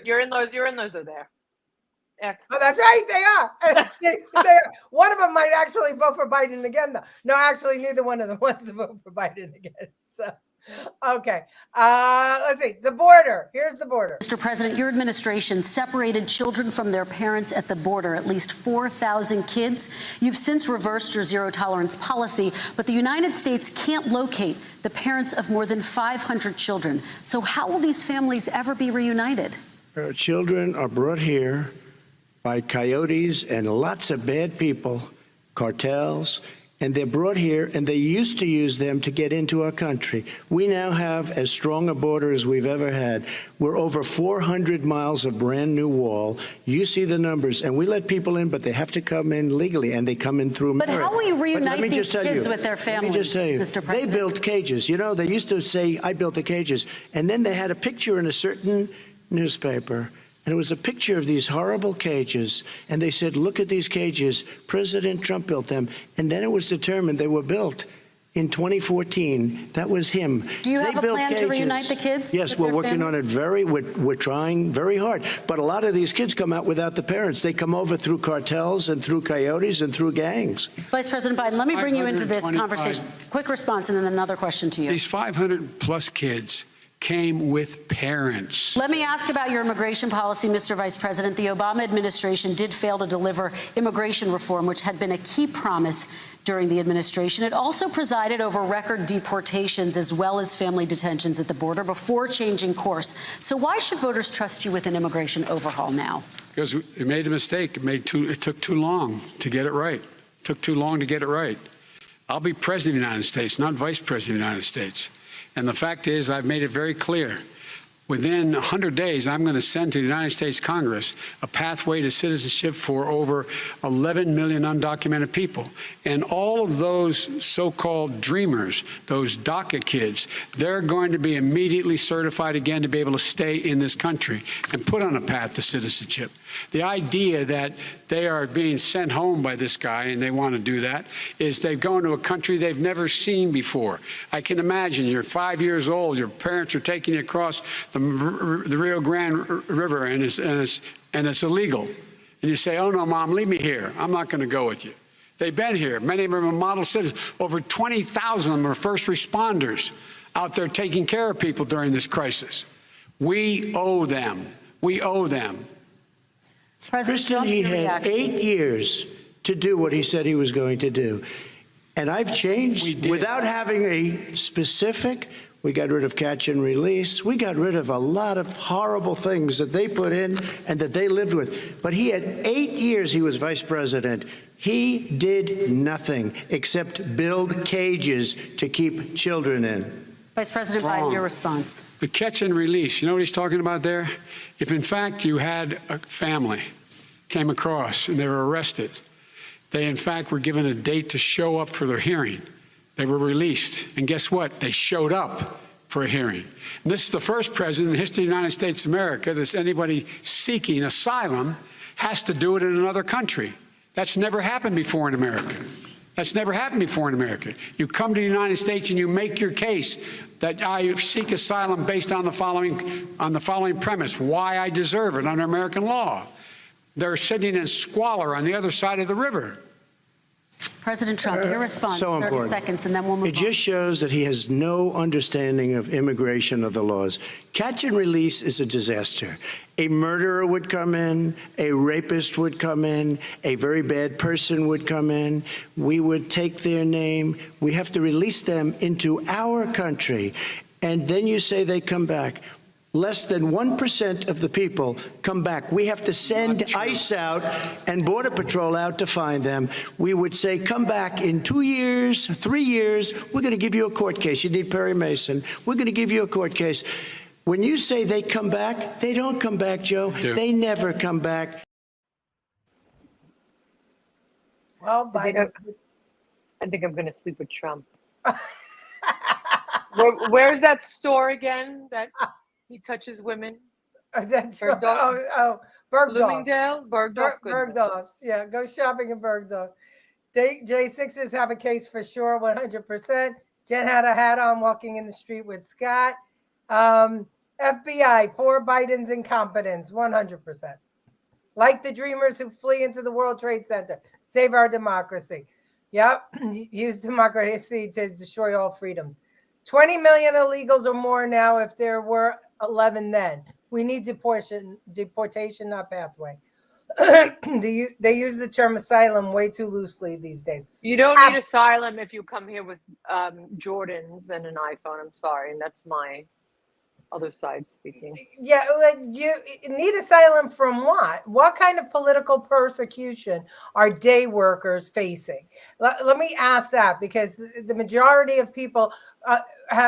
you're in those are there. Excellent.
Oh, that's right. They are. they are. One of them might actually vote for Biden again, though. No, actually, neither one of them wants to vote for Biden again. So, Okay. Let's see. The border. Here's the border.
Mr. President, your administration separated children from their parents at the border, at least 4,000 kids. You've since reversed your zero tolerance policy, but the United States can't locate the parents of more than 500 children. So how will these families ever be reunited?
Children are brought here by coyotes and lots of bad people, cartels, and they're brought here, and they used to use them to get into our country. We now have as strong a border as we've ever had. We're over 400 miles of brand new wall. You see the numbers, and we let people in, but they have to come in legally, and they come in through
But
merit.
how will you reunite
Let me
these
just tell
kids
you,
with their families,
Let me just tell you,
Mr.
they
President?
built cages. You know, they used to say, I built the cages, and then they had a picture in a certain newspaper, and it was a picture of these horrible cages. And they said, look at these cages. President Trump built them. And then it was determined they were built in 2014. That was him.
Do you
They
have a
built
plan to
cages.
reunite the kids
Yes,
with
we're
their
working on
families?
it we're trying very hard. But a lot of these kids come out without the parents. They come over through cartels and through coyotes and through gangs.
Vice President Biden, let me bring you into this
525
conversation. Quick response and then another question to you.
These 500 plus kids came with parents.
Let me ask about your immigration policy, Mr. Vice President. The Obama administration did fail to deliver immigration reform, which had been a key promise during the administration. It also presided over record deportations as well as family detentions at the border before changing course. So why should voters trust you with an immigration overhaul now?
Because it made a mistake. It took too long to get it right. It took too long to get it right. I'll be president of the United States, not vice president of the United States. And the fact is, I've made it very clear. Within 100 days, I'm going to send to the United States Congress a pathway to citizenship for over 11 million undocumented people. And all of those so-called dreamers, those DACA kids, they're going to be immediately certified again to be able to stay in this country and put on a path to citizenship. The idea that they are being sent home by this guy, and they want to do that, is they're going to a country they've never seen before. I can imagine you're 5 years old, your parents are taking you across the Rio Grande River, and it's illegal. And you say, oh, no, Mom, leave me here. I'm not going to go with you. They've been here. Many of them are model citizens. Over 20,000 of them are first responders out there taking care of people during this crisis. We owe them. We owe them.
Kristen, he had 8 years to do what he said he was going to do. And I've changed without having a specific. We got rid of catch and release. We got rid of a lot of horrible things that they put in and that they lived with. But he had 8 years he was vice president. He did nothing except build cages to keep children in.
Vice President Biden, your response.
The catch and release, you know what he's talking about there? If, in fact, you had a family came across and they were arrested, they, in fact, were given a date to show up for their hearing. They were released. And guess what? They showed up for a hearing. And this is the first president in the history of the United States of America that anybody seeking asylum has to do it in another country. That's never happened before in America. That's never happened before in America. You come to the United States and you make your case that I seek asylum based on the following premise, why I deserve it under American law. They're sitting in squalor on the other side of the river.
President Trump, your response,
So
30
important.
seconds, and then we'll move
It just shows that he has no understanding of immigration or the laws. Catch and release is a disaster. A murderer would come in, a rapist would come in, a very bad person would come in. We would take their name. We have to release them into our country. And then you say they come back. Less than 1% of the people come back. We have to send ICE out and Border Patrol out to find them. We would say, come back in 2 years, 3 years. We're going to give you a court case. You need Perry Mason. We're going to give you a court case. When you say they come back, they don't come back, Joe. They never come back.
Well, Biden.
I think I'm going to sleep with Trump. Where's that store again that he touches women?
Bergdorf.
Bloomingdale? Bergdorf.
Bergdorf's. Yeah, go shopping in Bergdorf. J6ers have a case for sure, 100%. Jen had a hat on walking in the street with Scott. FBI, for Biden's incompetence, 100%. Like the dreamers who flee into the World Trade Center. Save our democracy. Yep, use democracy to destroy all freedoms. 20 million illegals or more now if there were 11 then. We need deportation, not pathway. They use the term asylum way too loosely these days.
You don't need asylum if you come here with Jordans and an iPhone. I'm sorry, and that's my other side speaking.
Yeah, you need asylum from what? What kind of political persecution are day workers facing? Let me ask that, because the majority of people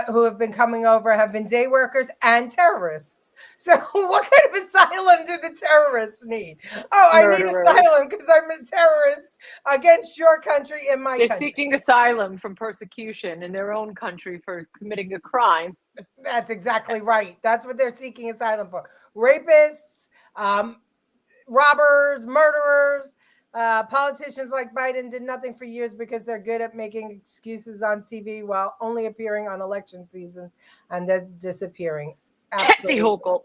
who have been coming over have been day workers and terrorists. So what kind of asylum do the terrorists need? Oh, I need asylum because I'm a terrorist against your country and my
They're
country.
seeking asylum from persecution in their own country for committing a crime.
That's exactly right. That's what they're seeking asylum for. Rapists, robbers, murderers. Politicians like Biden did nothing for years because they're good at making excuses on TV while only appearing on election seasons and then disappearing.
Kathy Hochul.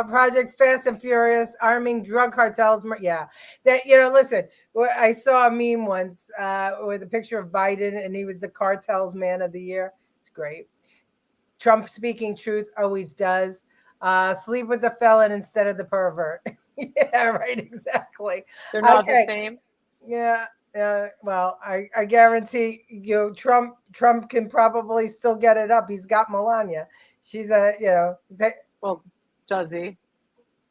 Project Fast and Furious, arming drug cartels. Yeah, that, listen, I saw a meme once with a picture of Biden and he was the cartel's man of the year. It's great. Trump speaking truth always does. Sleep with the felon instead of the pervert. Yeah, right, exactly.
They're not the same.
Yeah. Well, I guarantee you, Trump can probably still get it up. He's got Melania. She's
Well, does he?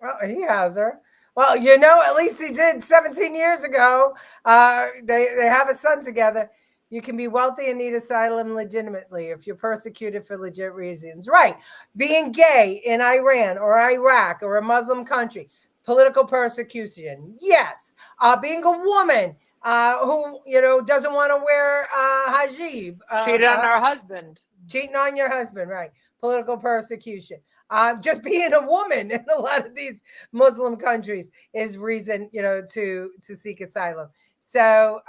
Well, he has her. Well, at least he did 17 years ago. They have a son together. You can be wealthy and need asylum legitimately if you're persecuted for legit reasons. Right. Being gay in Iran or Iraq or a Muslim country, political persecution. Yes. Being a woman who, doesn't want to wear hijab.
Cheated on her husband.
Cheating on your husband, right. Political persecution. Just being a woman in a lot of these Muslim countries is reason, to seek asylum. So,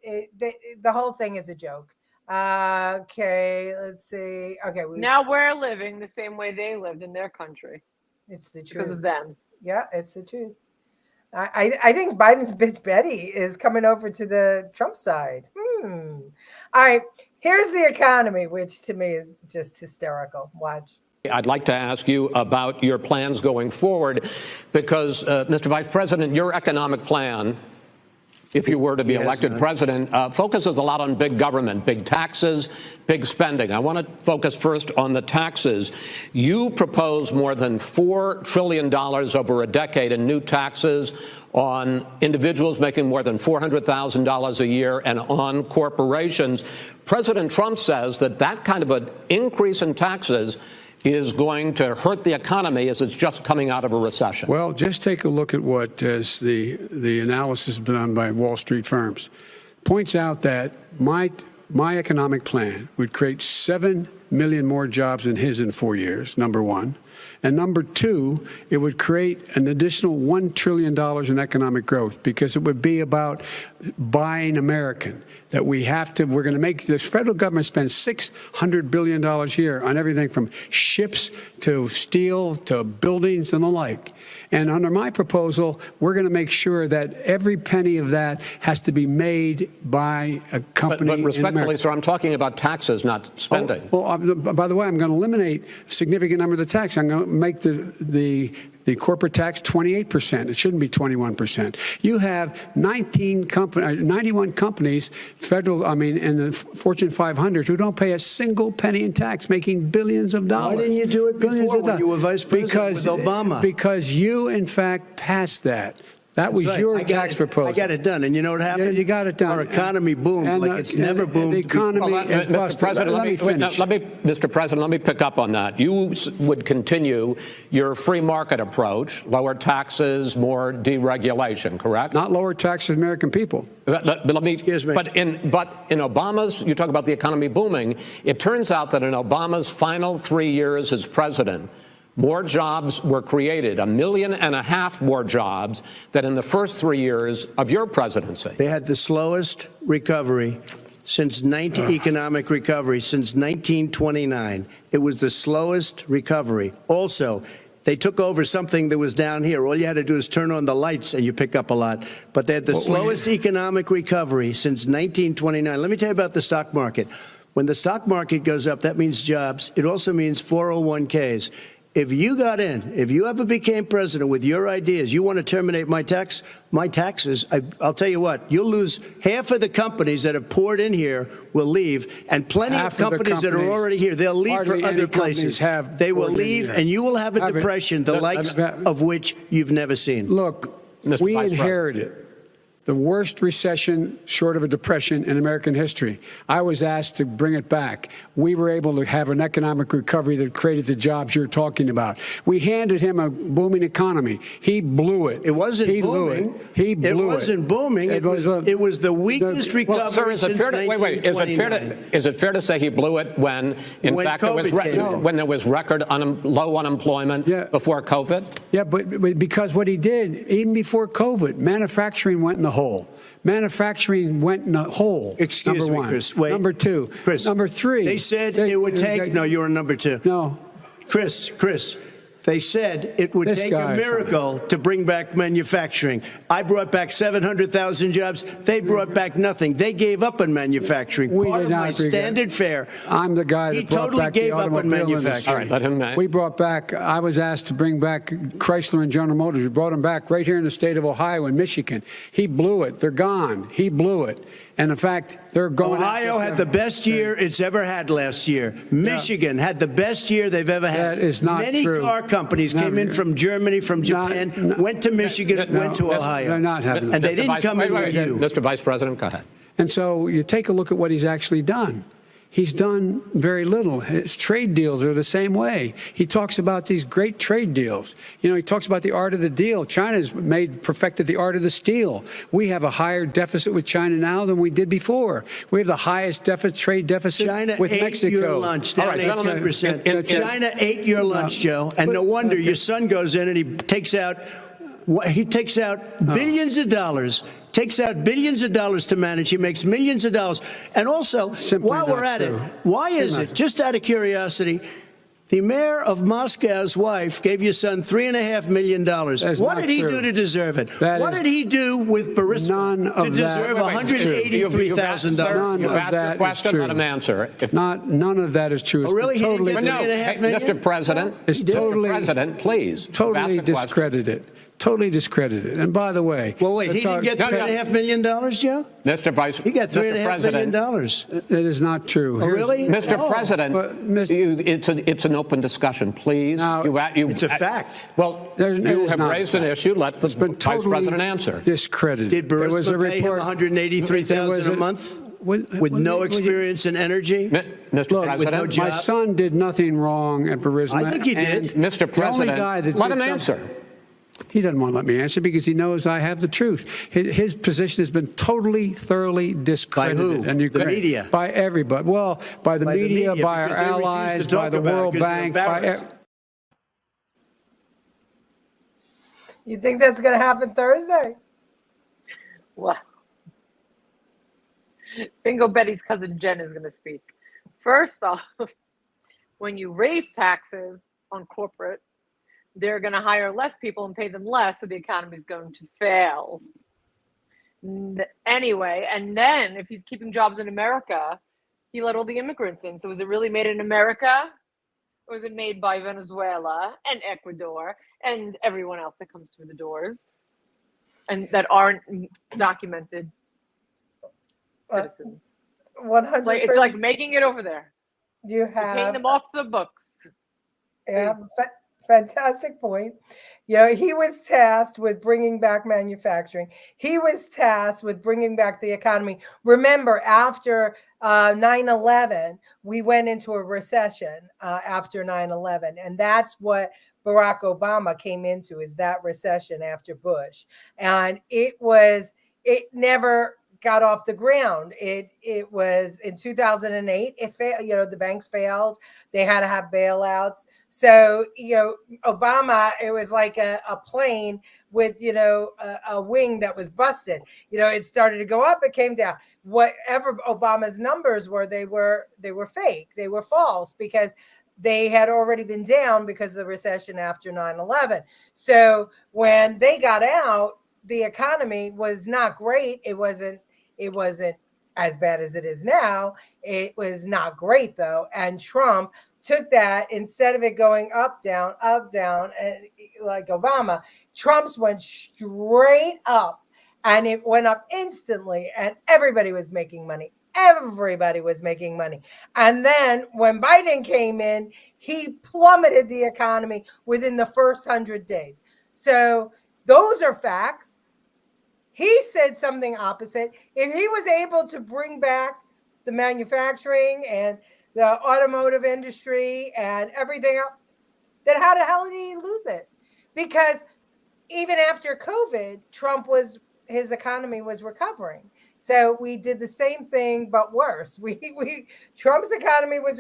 the whole thing is a joke. Okay, let's see. Okay.
Now we're living the same way they lived in their country.
It's the truth.
Because of them.
Yeah, it's the truth. I think Biden's bitch Betty is coming over to the Trump side. All right. Here's the economy, which to me is just hysterical. Watch.
I'd like to ask you about your plans going forward, because, Mr. Vice President, your economic plan, if you were to be elected president, focuses a lot on big government, big taxes, big spending. I want to focus first on the taxes. You propose more than $4 trillion over a decade in new taxes on individuals making more than $400,000 a year and on corporations. President Trump says that kind of an increase in taxes is going to hurt the economy as it's just coming out of a recession.
Well, just take a look at what as the analysis done by Wall Street firms points out that my economic plan would create 7 million more jobs than his in 4 years, number one. And number two, it would create an additional $1 trillion in economic growth, because it would be about buying American. That we're going to make this federal government spend $600 billion a year on everything from ships to steel to buildings and the like. And under my proposal, we're going to make sure that every penny of that has to be made by a company.
But respectfully, sir, I'm talking about taxes, not spending.
By the way, I'm going to eliminate a significant number of the tax. I'm going to make the corporate tax 28%. It shouldn't be 21%. You have 91 companies, in the Fortune 500 who don't pay a single penny in tax, making billions of dollars.
Why didn't you do it before when you were vice president with Obama?
Because you, in fact, passed that. That was your tax proposal.
I got it done. And you know what happened?
You got it done.
Our economy boomed like it's never boomed.
The economy is busted.
Mr. President, let me pick up on that. You would continue your free market approach, lower taxes, more deregulation, correct?
Not lower taxes for American people.
Excuse me. But in Obama's, you talk about the economy booming. It turns out that in Obama's final 3 years as president, more jobs were created, 1.5 million more jobs than in the first 3 years of your presidency.
They had the slowest recovery economic recovery since 1929. It was the slowest recovery. Also, They took over something that was down here. All you had to do is turn on the lights and you pick up a lot. But they had the slowest economic recovery since 1929. Let me tell you about the stock market. When the stock market goes up, that means jobs. It also means 401ks. If you got in, if you ever became president with your ideas, you want to terminate my taxes, I'll tell you what, you'll lose half of the companies that have poured in here will leave, and plenty of companies that are already here, they'll leave for other places. They will leave, and you will have a depression, the likes of which you've never seen.
Look,
Mr.
we
Vice President.
inherited the worst recession short of a depression in American history. I was asked to bring it back. We were able to have an economic recovery that created the jobs you're talking about. We handed him a booming economy. He blew it.
It wasn't
he
booming.
Blew it. He blew
it wasn't booming. It was the weakest recovery
Well, sir, is it
since
fair to, wait, is it fair to say he blew it when, in
When
fact, there was
COVID came in.
when there was record low unemployment before COVID?
Yeah, but because what he did, even before COVID, manufacturing went in the hole. Manufacturing went in the hole.
Excuse
number
me,
one.
Chris. Wait.
Number two.
Chris.
Number three.
They said it would take. No, you're on number two.
No.
Chris. They said it would
This
take a
guy,
miracle to bring back manufacturing. I brought back 700,000 jobs. They brought back nothing. They gave up on manufacturing.
We
Part
did
of
not
my
agree.
standard fare.
I'm the guy
He
that brought
totally
back
gave
the
up on
automobile
manufacturing.
industry.
All right, let him.
We brought back, I was asked to bring back Chrysler and General Motors. We brought them back right here in the state of Ohio and Michigan. He blew it. They're gone. He blew it. And in fact, they're going.
Ohio had the best year it's ever had last year. Michigan had the best year they've ever had.
That is not
Many
true.
car companies came in from Germany, from Japan, went to Michigan, went to Ohio.
They're not having
And they
Mr.
didn't
Vice-
come in
wait,
with
wait,
you.
Mr. Vice President, go ahead.
And so you take a look at what he's actually done. He's done very little. His trade deals are the same way. He talks about these great trade deals. You know, he talks about the art of the deal. China's perfected the art of the steal. We have a higher deficit with China now than we did before. We have the highest trade deficit
China
with
ate
Mexico.
your lunch, down
All right, gentlemen,
18%. China ate your lunch, Joe, and no wonder your son goes in and he takes out billions of dollars. Takes out billions of dollars to manage. He makes millions of dollars. And also,
Simply
while we're
not
at
true.
it, why is it, just out of curiosity, the mayor of Moscow's wife gave your son $3.5 million.
That's
What
not
did he
true.
do to deserve it?
That
What
is-
did he do with Burisma
None
to
of that-
deserve
Wait,
$183,000?
None
You've
of
asked
that
your
is
question,
true.
let him answer.
None of that is true. It's
Oh, really?
been
He didn't
totally,
get
No,
$3.5
hey,
million?
Mr. President,
It's totally-
Mr. President, please. You've
totally
asked a question.
discredited. Totally discredited. And by the way,
Well, wait, he didn't get
No, no.
$3.5 million, Joe?
Mr. Vice,
He got
Mr.
$3.5 million.
President,
it is not true.
Oh, really?
Mr.
Oh.
President,
But, Mr.
it's an open discussion, please.
Now,
It's a fact.
Well,
There's- it
you
is
have
not
raised
a
an
fact.
issue. Let the
It's been
Vice
totally
President answer.
discredited.
Did
There was a
Burisma pay him
report-
$183,000 a
There was
month with
Would
no
you-
experience in energy?
Mr.
Look,
President,
no job.
my son did nothing wrong at Burisma.
I think he did.
and
Mr.
the only
President,
guy that
let
did
him
something-
answer.
He doesn't want to let me answer because he knows I have the truth. His position has been totally, thoroughly discredited.
By who?
And
The media?
By everybody. Well, by the
By the
media,
media,
by our
because they refuse to
allies,
talk
by the
about it
World
because they're
Bank.
embarrassed.
You think that's going to happen Thursday?
Well, Bingo Betty's cousin Jen is going to speak. First off, when you raise taxes on corporate, they're going to hire less people and pay them less, so the economy is going to fail. Anyway, and then if he's keeping jobs in America, he let all the immigrants in. So is it really made in America? Or is it made by Venezuela and Ecuador and everyone else that comes through the doors and that aren't documented citizens?
100%.
It's like making it over there.
You
You're paying
have
them off the books.
Yeah, fantastic point. You know, he was tasked with bringing back manufacturing. He was tasked with bringing back the economy. Remember, after 9/11, we went into a recession after 9/11, and that's what Barack Obama came into, is that recession after Bush. And it never got off the ground. It was in 2008. It failed. You know, the banks failed. They had to have bailouts. So, you know, Obama, it was like a plane with, you know, a wing that was busted. You know, it started to go up, it came down. Whatever Obama's numbers were, they were fake. They were false, because they had already been down because of the recession after 9/11. So when they got out, the economy was not great. It wasn't as bad as it is now. It was not great though. And Trump took that, instead of it going up, down, and like Obama, Trump's went straight up, and it went up instantly, and everybody was making money. Everybody was making money. And then when Biden came in, he plummeted the economy within the first 100 days. So those are facts. He said something opposite. If he was able to bring back the manufacturing and the automotive industry and everything else, then how the hell did he lose it? Because even after COVID, his economy was recovering. So we did the same thing, but worse. Trump's economy was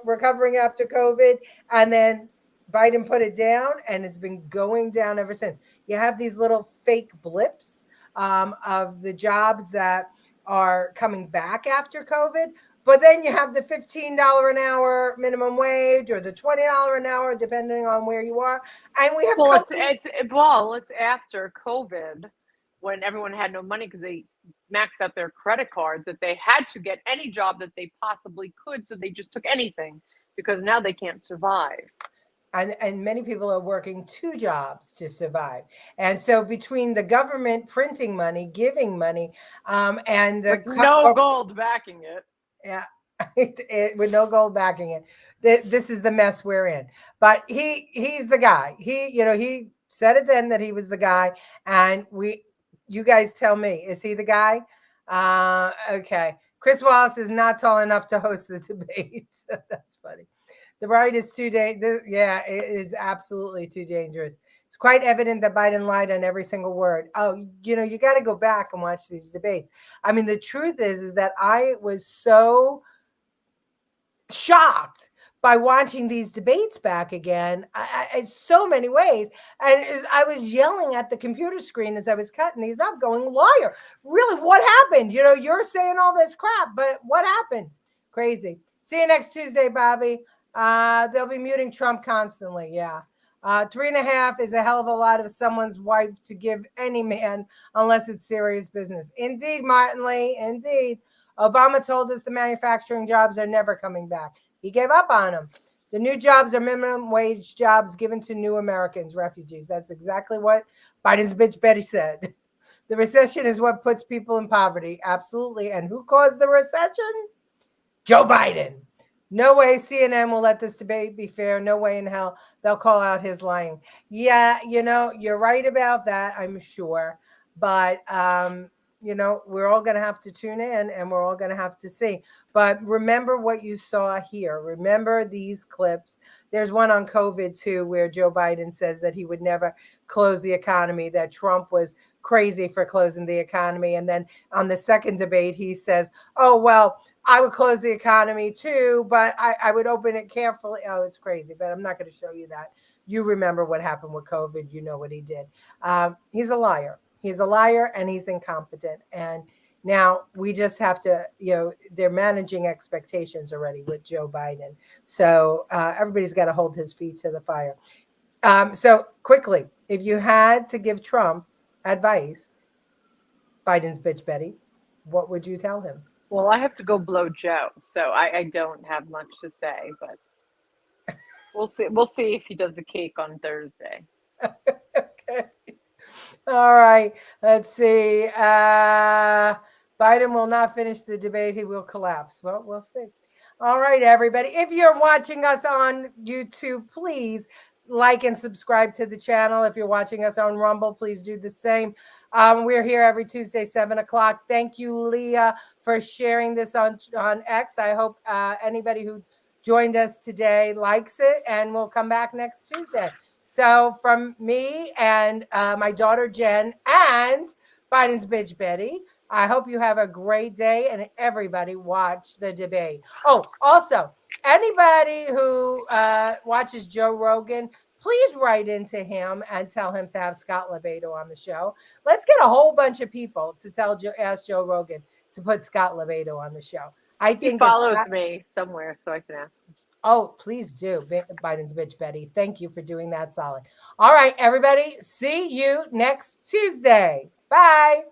recovering after COVID, and then Biden put it down, and it's been going down ever since. You have these little fake blips of the jobs that are coming back after COVID, but then you have the $15 an hour minimum wage or the $20 an hour, depending on where you are. And we have
it's after COVID, when everyone had no money because they maxed out their credit cards, that they had to get any job that they possibly could. So they just took anything because now they can't survive.
And many people are working 2 jobs to survive. And so between the government printing money, giving money, and the
no gold backing it.
Yeah, with no gold backing it. This is the mess we're in. But he's the guy. He said it then that he was the guy. And you guys tell me, is he the guy? Okay. Chris Wallace is not tall enough to host the debate. That's funny. The right is too dangerous. Yeah, it is absolutely too dangerous. It's quite evident that Biden lied on every single word. Oh, you got to go back and watch these debates. I mean, the truth is that I was so shocked by watching these debates back again in so many ways. And I was yelling at the computer screen as I was cutting these up, going, liar, really, what happened? You're saying all this crap, but what happened? Crazy. See you next Tuesday, Bobby. They'll be muting Trump constantly. Yeah. 3.5 is a hell of a lot of someone's wife to give any man, unless it's serious business. Indeed, Martin Lee, indeed. Obama told us the manufacturing jobs are never coming back. He gave up on them. The new jobs are minimum wage jobs given to new Americans, refugees. That's exactly what Biden's bitch Betty said. The recession is what puts people in poverty. Absolutely. And who caused the recession? Joe Biden. No way CNN will let this debate be fair. No way in hell they'll call out his lying. Yeah, you're right about that, I'm sure. But, we're all going to have to tune in, and we're all going to have to see. But remember what you saw here. Remember these clips. There's one on COVID, too, where Joe Biden says that he would never close the economy, that Trump was crazy for closing the economy. And then on the second debate, he says, oh, well, I would close the economy too, but I would open it carefully. Oh, it's crazy, but I'm not going to show you that. You remember what happened with COVID. You know what he did. He's a liar. He's a liar, and he's incompetent. And now we just have to, they're managing expectations already with Joe Biden. So everybody's got to hold his feet to the fire. So quickly, if you had to give Trump advice, Biden's bitch Betty, what would you tell him?
Well, I have to go blow Joe, so I don't have much to say, but we'll see. We'll see if he does the cake on Thursday.
Okay. All right. Let's see. Biden will not finish the debate. He will collapse. Well, we'll see. All right, everybody. If you're watching us on YouTube, please like and subscribe to the channel. If you're watching us on Rumble, please do the same. We're here every Tuesday, 7 o'clock. Thank you, Leah, for sharing this on X. I hope anybody who joined us today likes it, and we'll come back next Tuesday. So from me and my daughter, Jen, and Biden's bitch, Betty, I hope you have a great day, and everybody watch the debate. Oh, also, anybody who watches Joe Rogan, please write into him and tell him to have Scott Lebedo on the show. Let's get a whole bunch of people to ask Joe Rogan to put Scott Lebedo on the show. I
He
think
follows
Scott-
me somewhere, so I can ask.
Oh, please do. Biden's bitch Betty. Thank you for doing that solid. All right, everybody. See you next Tuesday. Bye.